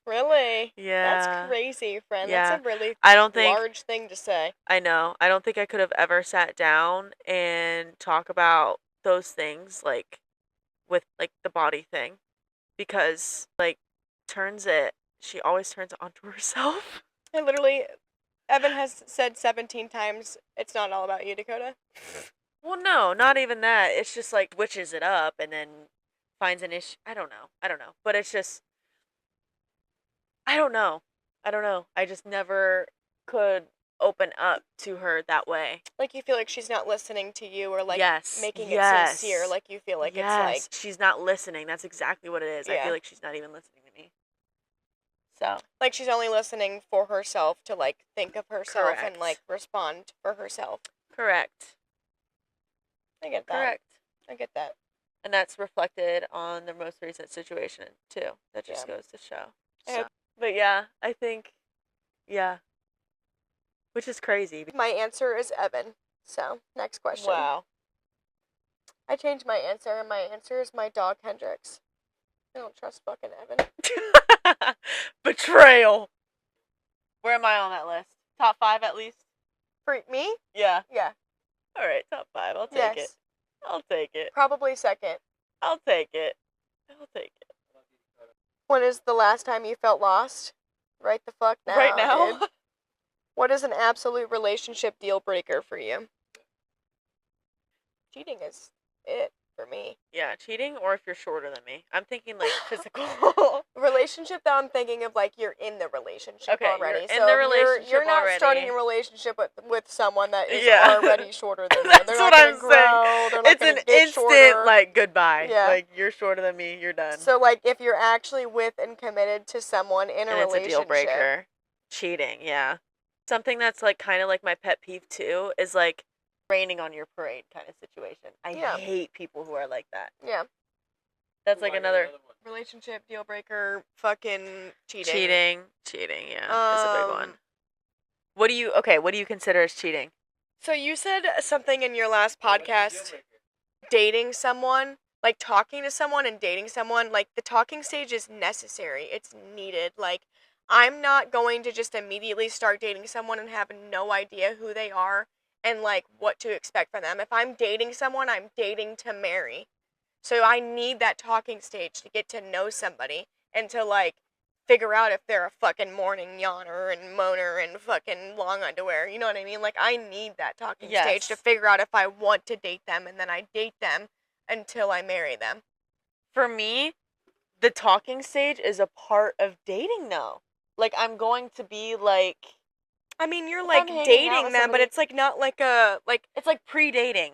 Really?
Yeah.
That's crazy, friend.
Yeah.
That's a really large thing to say.
I know. I don't think I could have ever sat down and talk about those things, like, with, like, the body thing. Because, like, she always turns it onto herself.
Evan has said 17 times, it's not all about you, Dakota.
Well, no, not even that. It's just, like, switches it up and then finds an issue. I don't know. But it's just, I don't know. I just never could open up to her that way.
Like, you feel like she's not listening to you or, like, making it sincere. Like, you feel like it's like...
she's not listening. That's exactly what it is.
Yeah.
I feel like she's not even listening to me. So.
Like, she's only listening for herself to, like, think of herself and, like, respond for herself.
Correct.
I get that.
Correct.
I get that.
And that's reflected on the most recent situation, too. That just goes to show. So. But, yeah, I think, which is crazy.
My answer is Evan. So, next question.
Wow.
I changed my answer, and my answer is my dog, Hendrix. I don't trust fucking Evan.
Betrayal. Where am I on that list? Top 5 at least?
For me?
Yeah.
Yeah.
All right, top 5. I'll take it. I'll take it.
Probably second.
I'll take it.
When is the last time you felt lost? Right the fuck now.
Right now?
Dude. What is an absolute relationship deal breaker for you? Cheating is it for me.
Yeah, cheating or if you're shorter than me. I'm thinking, like, physical.
Relationship that I'm thinking of, like, you're in the relationship already.
You're in the relationship
you're not
already.
starting a relationship with someone that is already shorter than you.
That's
They're
what
not
I'm
grow,
saying.
They're not
it's an
get
instant,
shorter.
like, goodbye.
Yeah.
Like, you're shorter than me, you're done.
So, like, if you're actually with and committed to someone in a relationship.
It's a deal breaker. Cheating, yeah. Something that's, like, kind of like my pet peeve, too, is, like, raining on your parade kind of situation. I hate people who are like that.
Yeah.
That's like another
relationship deal breaker, fucking cheating.
Cheating, yeah. Is a big one. What do you consider as cheating?
So you said something in your last podcast, dating someone, like talking to someone and dating someone, like the talking stage is necessary. It's needed. Like, I'm not going to just immediately start dating someone and have no idea who they are and, like, what to expect from them. If I'm dating someone, I'm dating to marry. So I need that talking stage to get to know somebody and to, like, figure out if they're a fucking morning yawner and moaner and fucking long underwear. You know what I mean? Like, I need that talking stage to figure out if I want to date them, and then I date them until I marry them.
For me, the talking stage is a part of dating, though. Like, I'm going to be, like...
I mean, you're, like, dating them, but it's, like, not like a, like...
It's, like, pre-dating.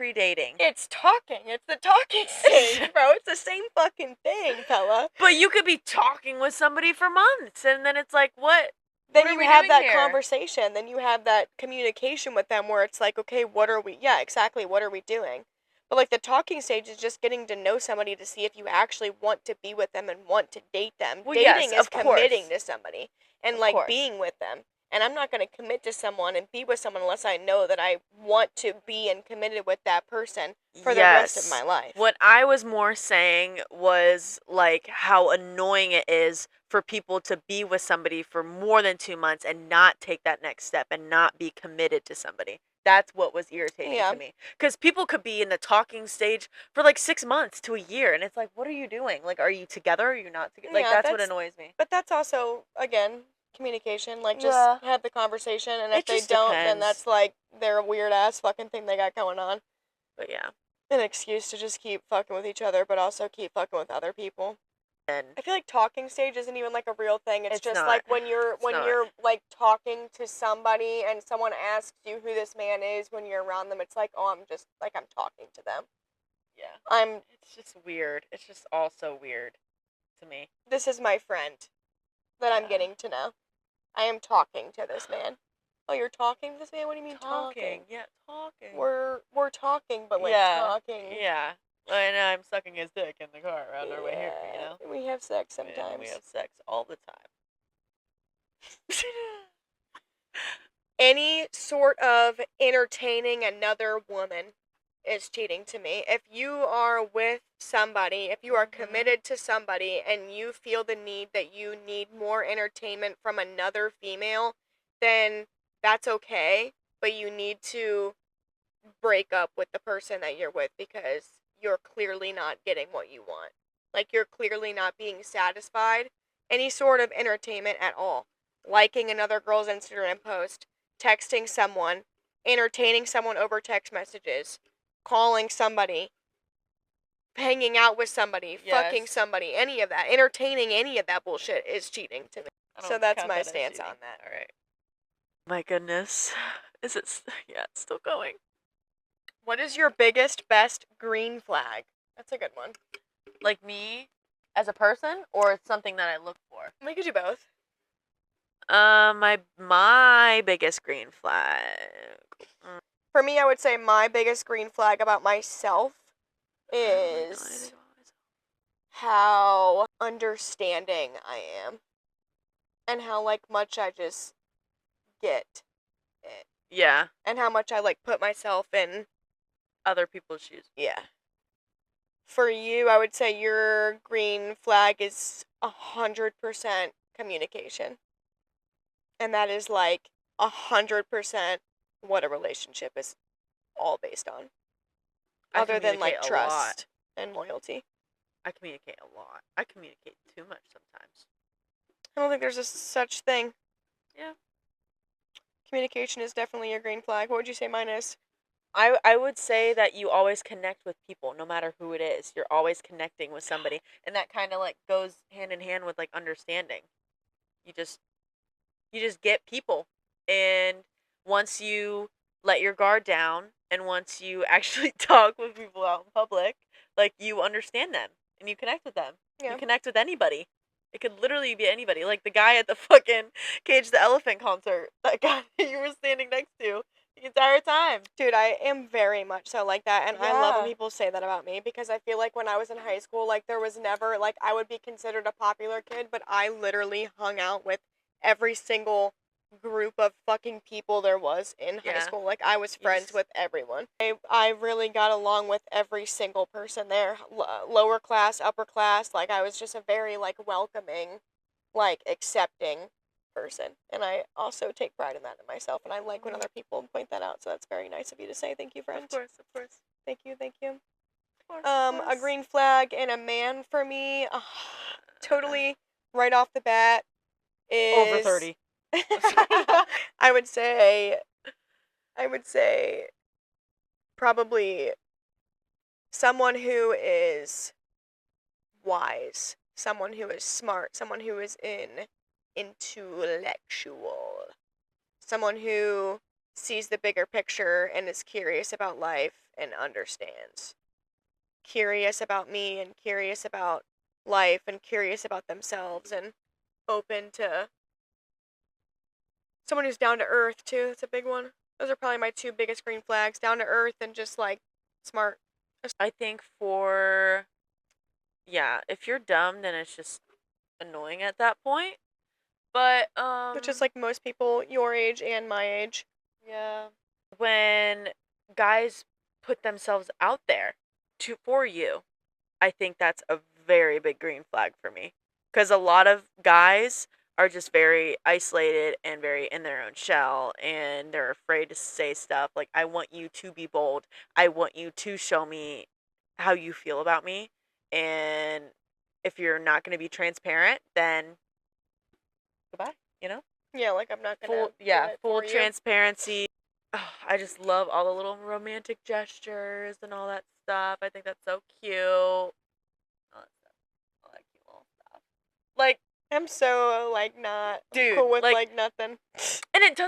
pre-dating.
It's talking. It's the talking stage, bro. It's the same fucking thing, fella.
But you could be talking with somebody for months, and then it's like, what?
Then
What
you
are we
have
doing
that
here?
conversation. Then you have that communication with them where it's like, okay, what are we? Yeah, exactly. What are we doing? But like the talking stage is just getting to know somebody to see if you actually want to be with them and want to date them.
Well,
Dating
yes,
is
of course.
committing to somebody and
Of
like
course.
being with them. And I'm not going to commit to someone and be with someone unless I know that I want to be and committed with that person for the rest of my life.
What I was more saying was like how annoying it is for people to be with somebody for more than 2 months and not take that next step and not be committed to somebody. That's what was irritating
Yeah.
to me. Because people could be in the talking stage for like 6 months to a year, and it's like, what are you doing? Like, are you together or are you not together? Like,
Yeah,
that's what annoys me.
But that's also, again, communication. Like, just
Yeah.
have the conversation, and if
It
they
just
don't, then
depends.
that's like their weird ass fucking thing they got going on.
But yeah.
An excuse to just keep fucking with each other, but also keep fucking with other people.
And
I feel like talking stage isn't even like a real thing. It's just
not.
like when you're
It's not.
you're like talking to somebody and someone asks you who this man is when you're around them. It's like, oh, I'm just like I'm talking to them.
Yeah. It's just weird. It's just all so weird to me.
This is my friend that I'm
Yeah.
getting to know. I am talking to this man. Oh, you're talking to this man? What do you mean talking?
Yeah, talking.
We're talking, but like
Yeah.
talking.
Yeah. And I'm sucking his dick in the car around our way here, you know?
We have sex
And
sometimes.
we have sex all the time.
Any sort of entertaining another woman is cheating to me. If you are with somebody, if you are committed to somebody and you feel the need that you need more entertainment from another female, then that's okay, but you need to break up with the person that you're with because you're clearly not getting what you want. Like, you're clearly not being satisfied. Any sort of entertainment at all. Liking another girl's Instagram post, texting someone, entertaining someone over text messages, calling somebody, hanging out with somebody, fucking somebody, any of that. Entertaining any of that bullshit is cheating to me. So that's my stance on that.
All right. My goodness. Is it? Yeah, it's still going.
What is your biggest, best green flag? That's a good one.
Like me as a person, or it's something that I look for?
We could do both.
My biggest green flag.
For me, I would say my biggest green flag about myself is how understanding I am. And how, like, much I just get it.
Yeah.
And how much I, like, put myself in
other people's shoes.
Yeah. For you, I would say your green flag is 100% communication. And that is, like, 100% what a relationship is all based on. Other than, like, trust and loyalty.
I communicate a lot. I communicate too much sometimes.
I don't think there's a such thing.
Yeah.
Communication is definitely your green flag. What would you say mine is?
I would say that you always connect with people, no matter who it is. You're always connecting with somebody. And that kind of, like, goes hand in hand with, like, understanding. You just get people. And once you let your guard down, and once you actually talk with people out in public, like, you understand them. And you connect with them.
Yeah.
You connect with anybody. It could literally be anybody. Like the guy at the fucking Cage the Elephant concert. That guy that you were standing next to the entire time.
Dude, I am very much so like that, and I love when
Yeah.
people say that about me, because I feel like when I was in high school, like, there was never, like, I would be considered a popular kid, but I literally hung out with every single group of fucking people there was in high
Yeah.
school. Like, I was friends
just-
with everyone. I really got along with every single person there, lower class, upper class. Like, I was just a very, like, welcoming, like, accepting person, and I also take pride in that in myself, and I like when other people point that out, so that's very nice of you to say. Thank you, friend.
Of course.
Thank you.
Of course,
A green flag and a man for me, totally right off the bat, is
Over 30.
I would say probably someone who is wise, someone who is smart, someone who is intellectual, someone who sees the bigger picture and is curious about life and understands. Curious about me and curious about life and curious about themselves and open to someone who's down to earth too. That's a big one. Those are probably my two biggest green flags. Down to earth and just like smart.
I think if you're dumb, then it's just annoying at that point. But
which is like most people your age and my age.
Yeah. When guys put themselves out there for you, I think that's a very big green flag for me. Because a lot of guys are just very isolated and very in their own shell, and they're afraid to say stuff like, I want you to be bold. I want you to show me how you feel about me. And if you're not going to be transparent, then goodbye, you know?
Yeah, like I'm not gonna
full transparency. Oh, I just love all the little romantic gestures and all that stuff. I think that's so cute. All that cute little stuff. Like,
I'm so like not
dude,
cool with like nothing.
And it's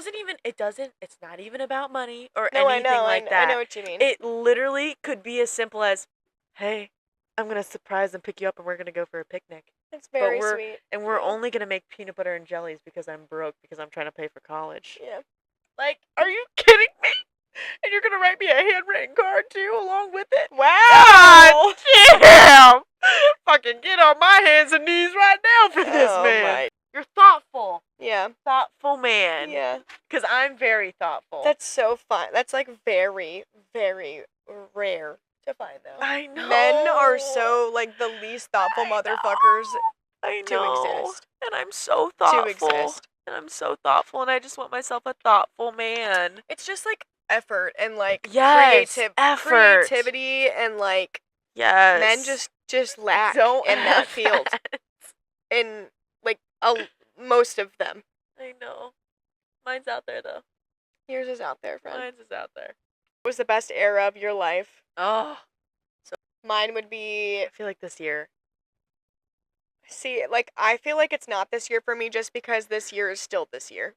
not even about money or
No,
anything like that.
I know what you mean.
It literally could be as simple as, hey, I'm gonna surprise and pick you up and we're gonna go for a picnic.
It's very sweet.
And we're only gonna make peanut butter and jellies because I'm broke because I'm trying to pay for college.
Yeah.
Like, are you kidding me? And you're gonna write me a handwritten card too along with it?
Wow!
God damn! Fucking get on my hands and knees right now for this man.
My.
You're thoughtful.
Yeah.
Thoughtful man.
Yeah.
Because I'm very thoughtful.
That's so fun. That's like very, very rare to find though.
I know.
Men are so like the least thoughtful motherfuckers to exist.
And I'm so thoughtful.
To exist.
And I'm so thoughtful, and I just want myself a thoughtful man.
It's just like effort and like
effort.
creativity and like
men
just lack in that field. And like most of them.
I know. Mine's out there though.
Yours is out there, friend.
Mine's is out there.
What was the best era of your life?
Oh.
So mine would be,
I feel like this year.
See, like, I feel like it's not this year for me just because this year is still this year.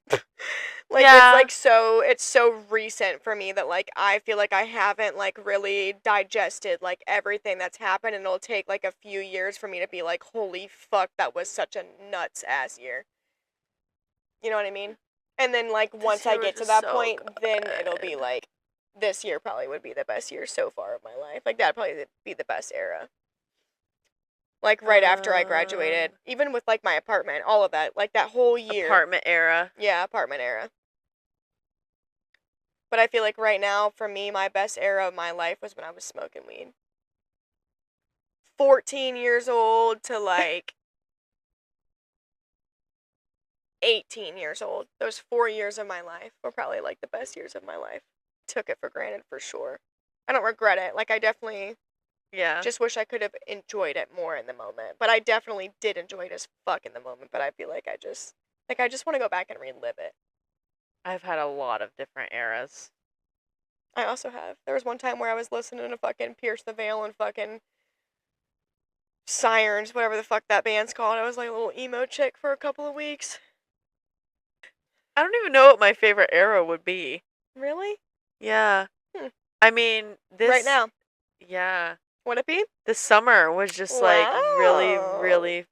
It's so recent for me that, like, I feel like I haven't, like, really digested, like, everything that's happened, and it'll take, like, a few years for me to be like, holy fuck, that was such a nuts-ass year. You know what I mean? And then, like, once I get to that point, then it'll be, like, this year probably would be the best year so far of my life. Like, that'd probably be the best era. Like, right after I graduated. Even with, like, my apartment. All of that. Like, that whole year.
Apartment era.
Yeah, apartment era. But I feel like right now, for me, my best era of my life was when I was smoking weed. 14 years old to, like, 18 years old. Those 4 years of my life were probably, like, the best years of my life. Took it for granted, for sure. I don't regret it. Like, I definitely...
Yeah.
Just wish I could have enjoyed it more in the moment. But I definitely did enjoy it as fuck in the moment. But I feel like I just want to go back and relive it.
I've had a lot of different eras.
I also have. There was one time where I was listening to fucking Pierce the Veil and fucking Sirens, whatever the fuck that band's called. I was like a little emo chick for a couple of weeks.
I don't even know what my favorite era would be.
Really?
Yeah. I mean, this...
Right now.
Yeah.
Would it be?
The summer was just, like, really, really...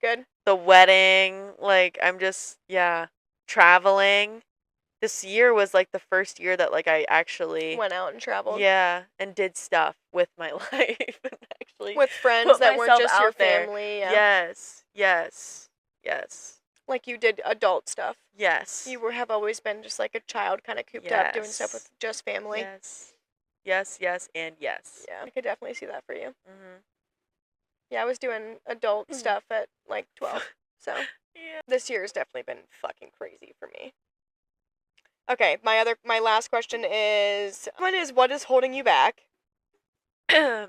Good.
The wedding, like, I'm just, traveling. This year was, like, the first year that, like, I actually...
Went out and traveled.
Yeah, and did stuff with my life. And actually
with friends that weren't just your family.
Yeah. Yes.
Like, you did adult stuff.
Yes.
You have always been just, like, a child kind of cooped up doing stuff with just family.
Yes, and yes.
Yeah, I could definitely see that for you.
Mm-hmm.
Yeah, I was doing adult stuff at, like, 12, so.
Yeah.
This year has definitely been fucking crazy for me. Okay, my last question is, what is holding you back?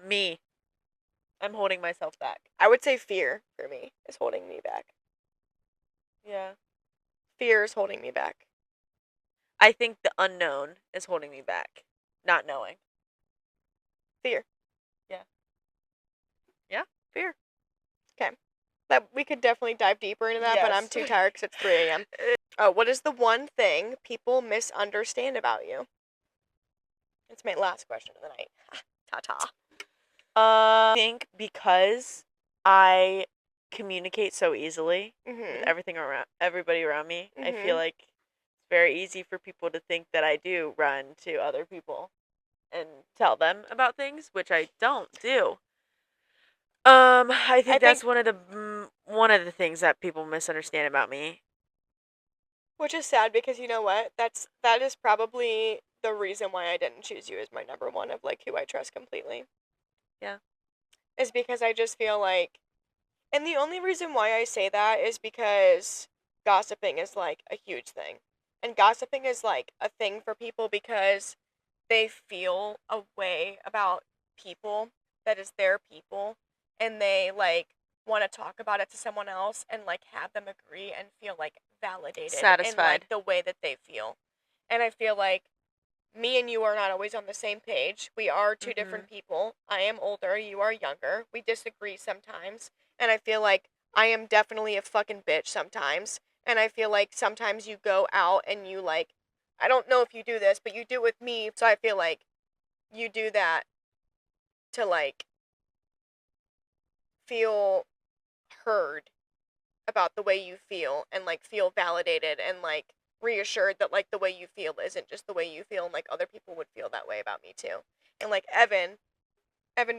Me. I'm holding myself back.
I would say fear, for me, is holding me back.
Yeah.
Fear is holding me back.
I think the unknown is holding me back. Not knowing.
Fear.
Yeah, fear.
Okay. We could definitely dive deeper into that, but I'm too tired because it's 3 a.m. Oh, what is the one thing people misunderstand about you? It's my last question of the night. Ta-ta.
I think because I communicate so easily with everybody around me, I feel like it's very easy for people to think that I do run to other people and tell them about things, which I don't do. I think that's one of the things that people misunderstand about me.
Which is sad because you know what? That is probably the reason why I didn't choose you as my number one of like who I trust completely.
Yeah.
Is because I just feel like, and the only reason why I say that is because gossiping is like a huge thing. And gossiping is like a thing for people because they feel a way about people that is their people, and they like want to talk about it to someone else and like have them agree and feel like validated in like the way that they feel. And I feel like me and you are not always on the same page. We are two different people. I am older, you are younger. We disagree sometimes, and I feel like I am definitely a fucking bitch sometimes. And I feel like sometimes you go out and you like, I don't know if you do this, but you do it with me. So I feel like you do that to like feel heard about the way you feel and like feel validated and like reassured that like the way you feel isn't just the way you feel, and like other people would feel that way about me too. And like Evan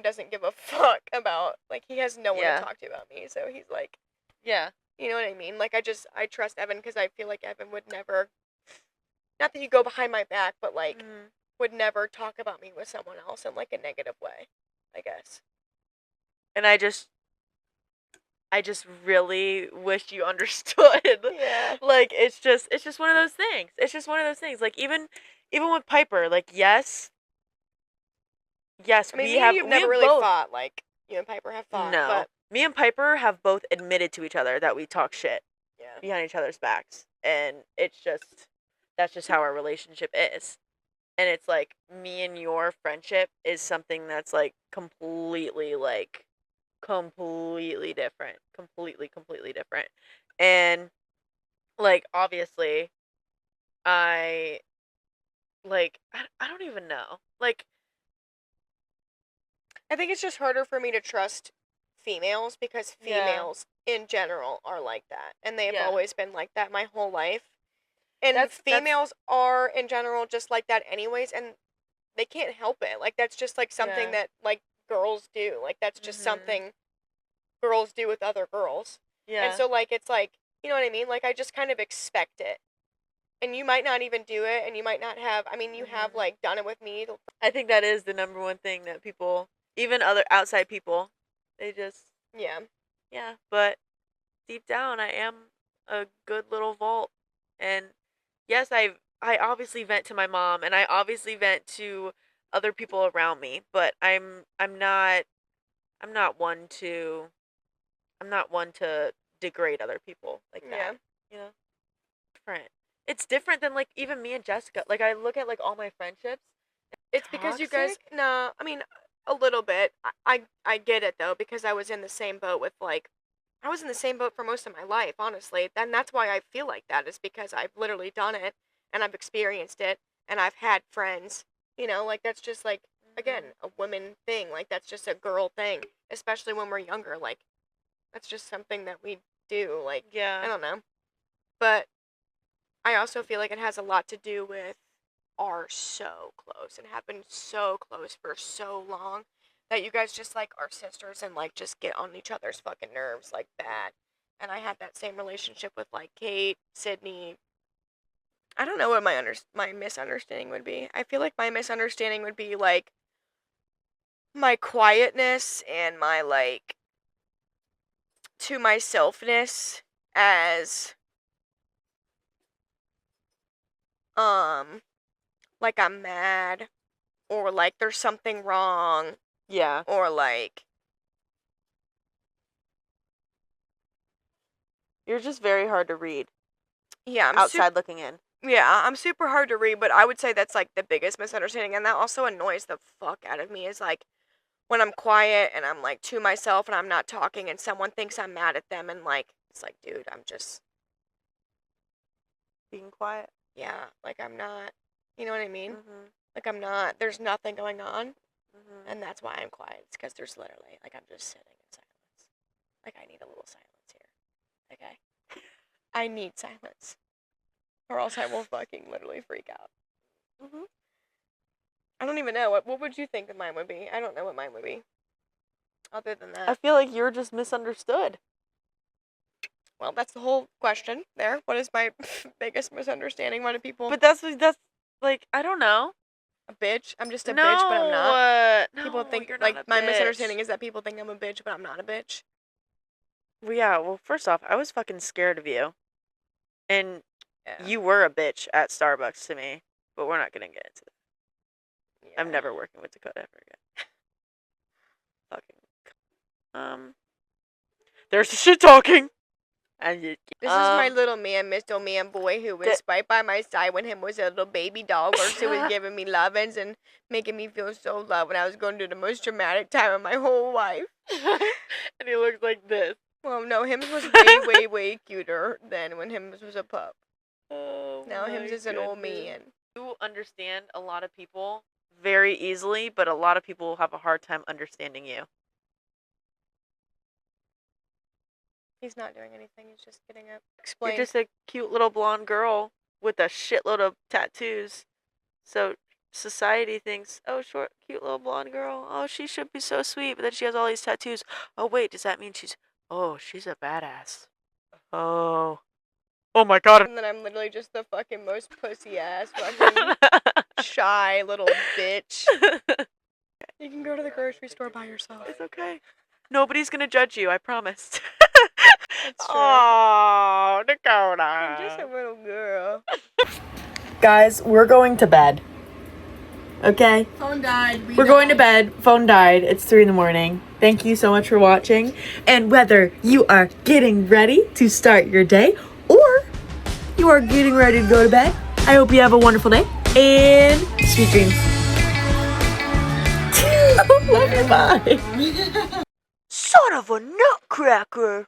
doesn't give a fuck about, like, he has no one to talk to about me, so he's like,
yeah,
you know what I mean? Like I trust Evan because I feel like Evan would never, not that you go behind my back, but like would never talk about me with someone else in like a negative way, I guess.
And I just really wish you understood.
Yeah.
Like it's just one of those things. It's just one of those things. Like even with Piper, like yes,
I mean, me and you've never really fought. Like you and Piper have fought.
No,
but
me and Piper have both admitted to each other that we talk shit
yeah,
behind each other's backs, and that's just how our relationship is. And it's like me and your friendship is something that's like completely different, completely different. And like obviously I I don't even know. Like
I think it's just harder for me to trust females because females in general are like that, and they've always been like that my whole life. And females are in general just like that anyways, and they can't help it. Like that's just like something that like girls do. Like that's just something girls do with other girls. Yeah. And so like it's like, you know what I mean? Like I just kind of expect it. And you might not even do it, and you might not have, I mean, you have like done it with me.
I think that is the number one thing that people, even other outside people, they just yeah, but deep down I am a good little vault. And yes, I obviously vent to my mom, and I obviously vent to other people around me, but I'm not one to degrade other people like that. You know? Different. It's different than like even me and Jessica. Like I look at like all my friendships.
It's because you guys, no, I mean a little bit. I get it though, because I was in the same boat with like, I was in the same boat for most of my life, honestly. And that's why I feel like that, is because I've literally done it and I've experienced it and I've had friends. You know, like that's just like, again, a women thing. Like that's just a girl thing, especially when we're younger. Like that's just something that we do. Like, I don't know. But I also feel like it has a lot to do with are so close and have been so close for so long that you guys just like are sisters and like just get on each other's fucking nerves like bad. And I had that same relationship with like Kate, Sydney. I don't know what my misunderstanding would be. I feel like my misunderstanding would be like my quietness and my like to myselfness as like I'm mad, or like there's something wrong.
Yeah.
Or like
you're just very hard to read.
Yeah, I'm
outside looking in.
Yeah, I'm super hard to read, but I would say that's like the biggest misunderstanding, and that also annoys the fuck out of me, is like when I'm quiet and I'm like to myself and I'm not talking and someone thinks I'm mad at them, and like it's like, dude, I'm just
being quiet.
Yeah, like I'm not, you know what I mean? Like, I'm not, there's nothing going on,
Mhm.
and that's why I'm quiet. It's because there's literally, like, I'm just sitting in silence. Like, I need a little silence here. Okay? I need silence. Or else I will fucking literally freak out.
Mhm.
I don't even know. What would you think that mine would be? I don't know what mine would be. Other than
I
that.
feel like you're just misunderstood.
Well, that's the whole question there. What is my biggest misunderstanding? Why do people...
But that's like, I don't know.
A bitch? I'm just a bitch, but I'm not. People think,
you're
like,
not a
my
bitch.
misunderstanding is that people think I'm a bitch, but I'm not a bitch.
Well, yeah, well, first off, I was fucking scared of you. And
Yeah.
you were a bitch at Starbucks to me, but we're not gonna get into that.
Yeah.
I'm never working with Dakota ever again. Fucking. There's shit talking. And
This is my little man, Mr. Man Boy, who was right by my side when him was a little baby dog, or who was giving me lovins and making me feel so loved when I was going through the most dramatic time of my whole life.
And he looks like this.
Well, no, him was way, way, way cuter than when him was a pup.
Oh,
now him is an old man.
You understand a lot of people very easily, but a lot of people have a hard time understanding you.
He's not doing anything. He's just getting up. Explain.
You're just a cute little blonde girl with a shitload of tattoos. So society thinks, oh, short, cute little blonde girl. Oh, she should be so sweet, but then she has all these tattoos. Oh, wait, does that mean she's a badass? Oh my god.
And then I'm literally just the fucking most pussy ass, fucking shy little bitch. You can go to the grocery store by yourself.
It's okay. Nobody's gonna judge you, I promise.
That's true.
Oh, Dakota.
I'm just a little girl.
Guys, we're going to bed. Okay?
Phone died.
We're going to bed. Phone died. It's 3 a.m. Thank you so much for watching. And whether you are getting ready to start your day or you are getting ready to go to bed, I hope you have a wonderful day and sweet dreams. Love you. Bye. Son of a nutcracker.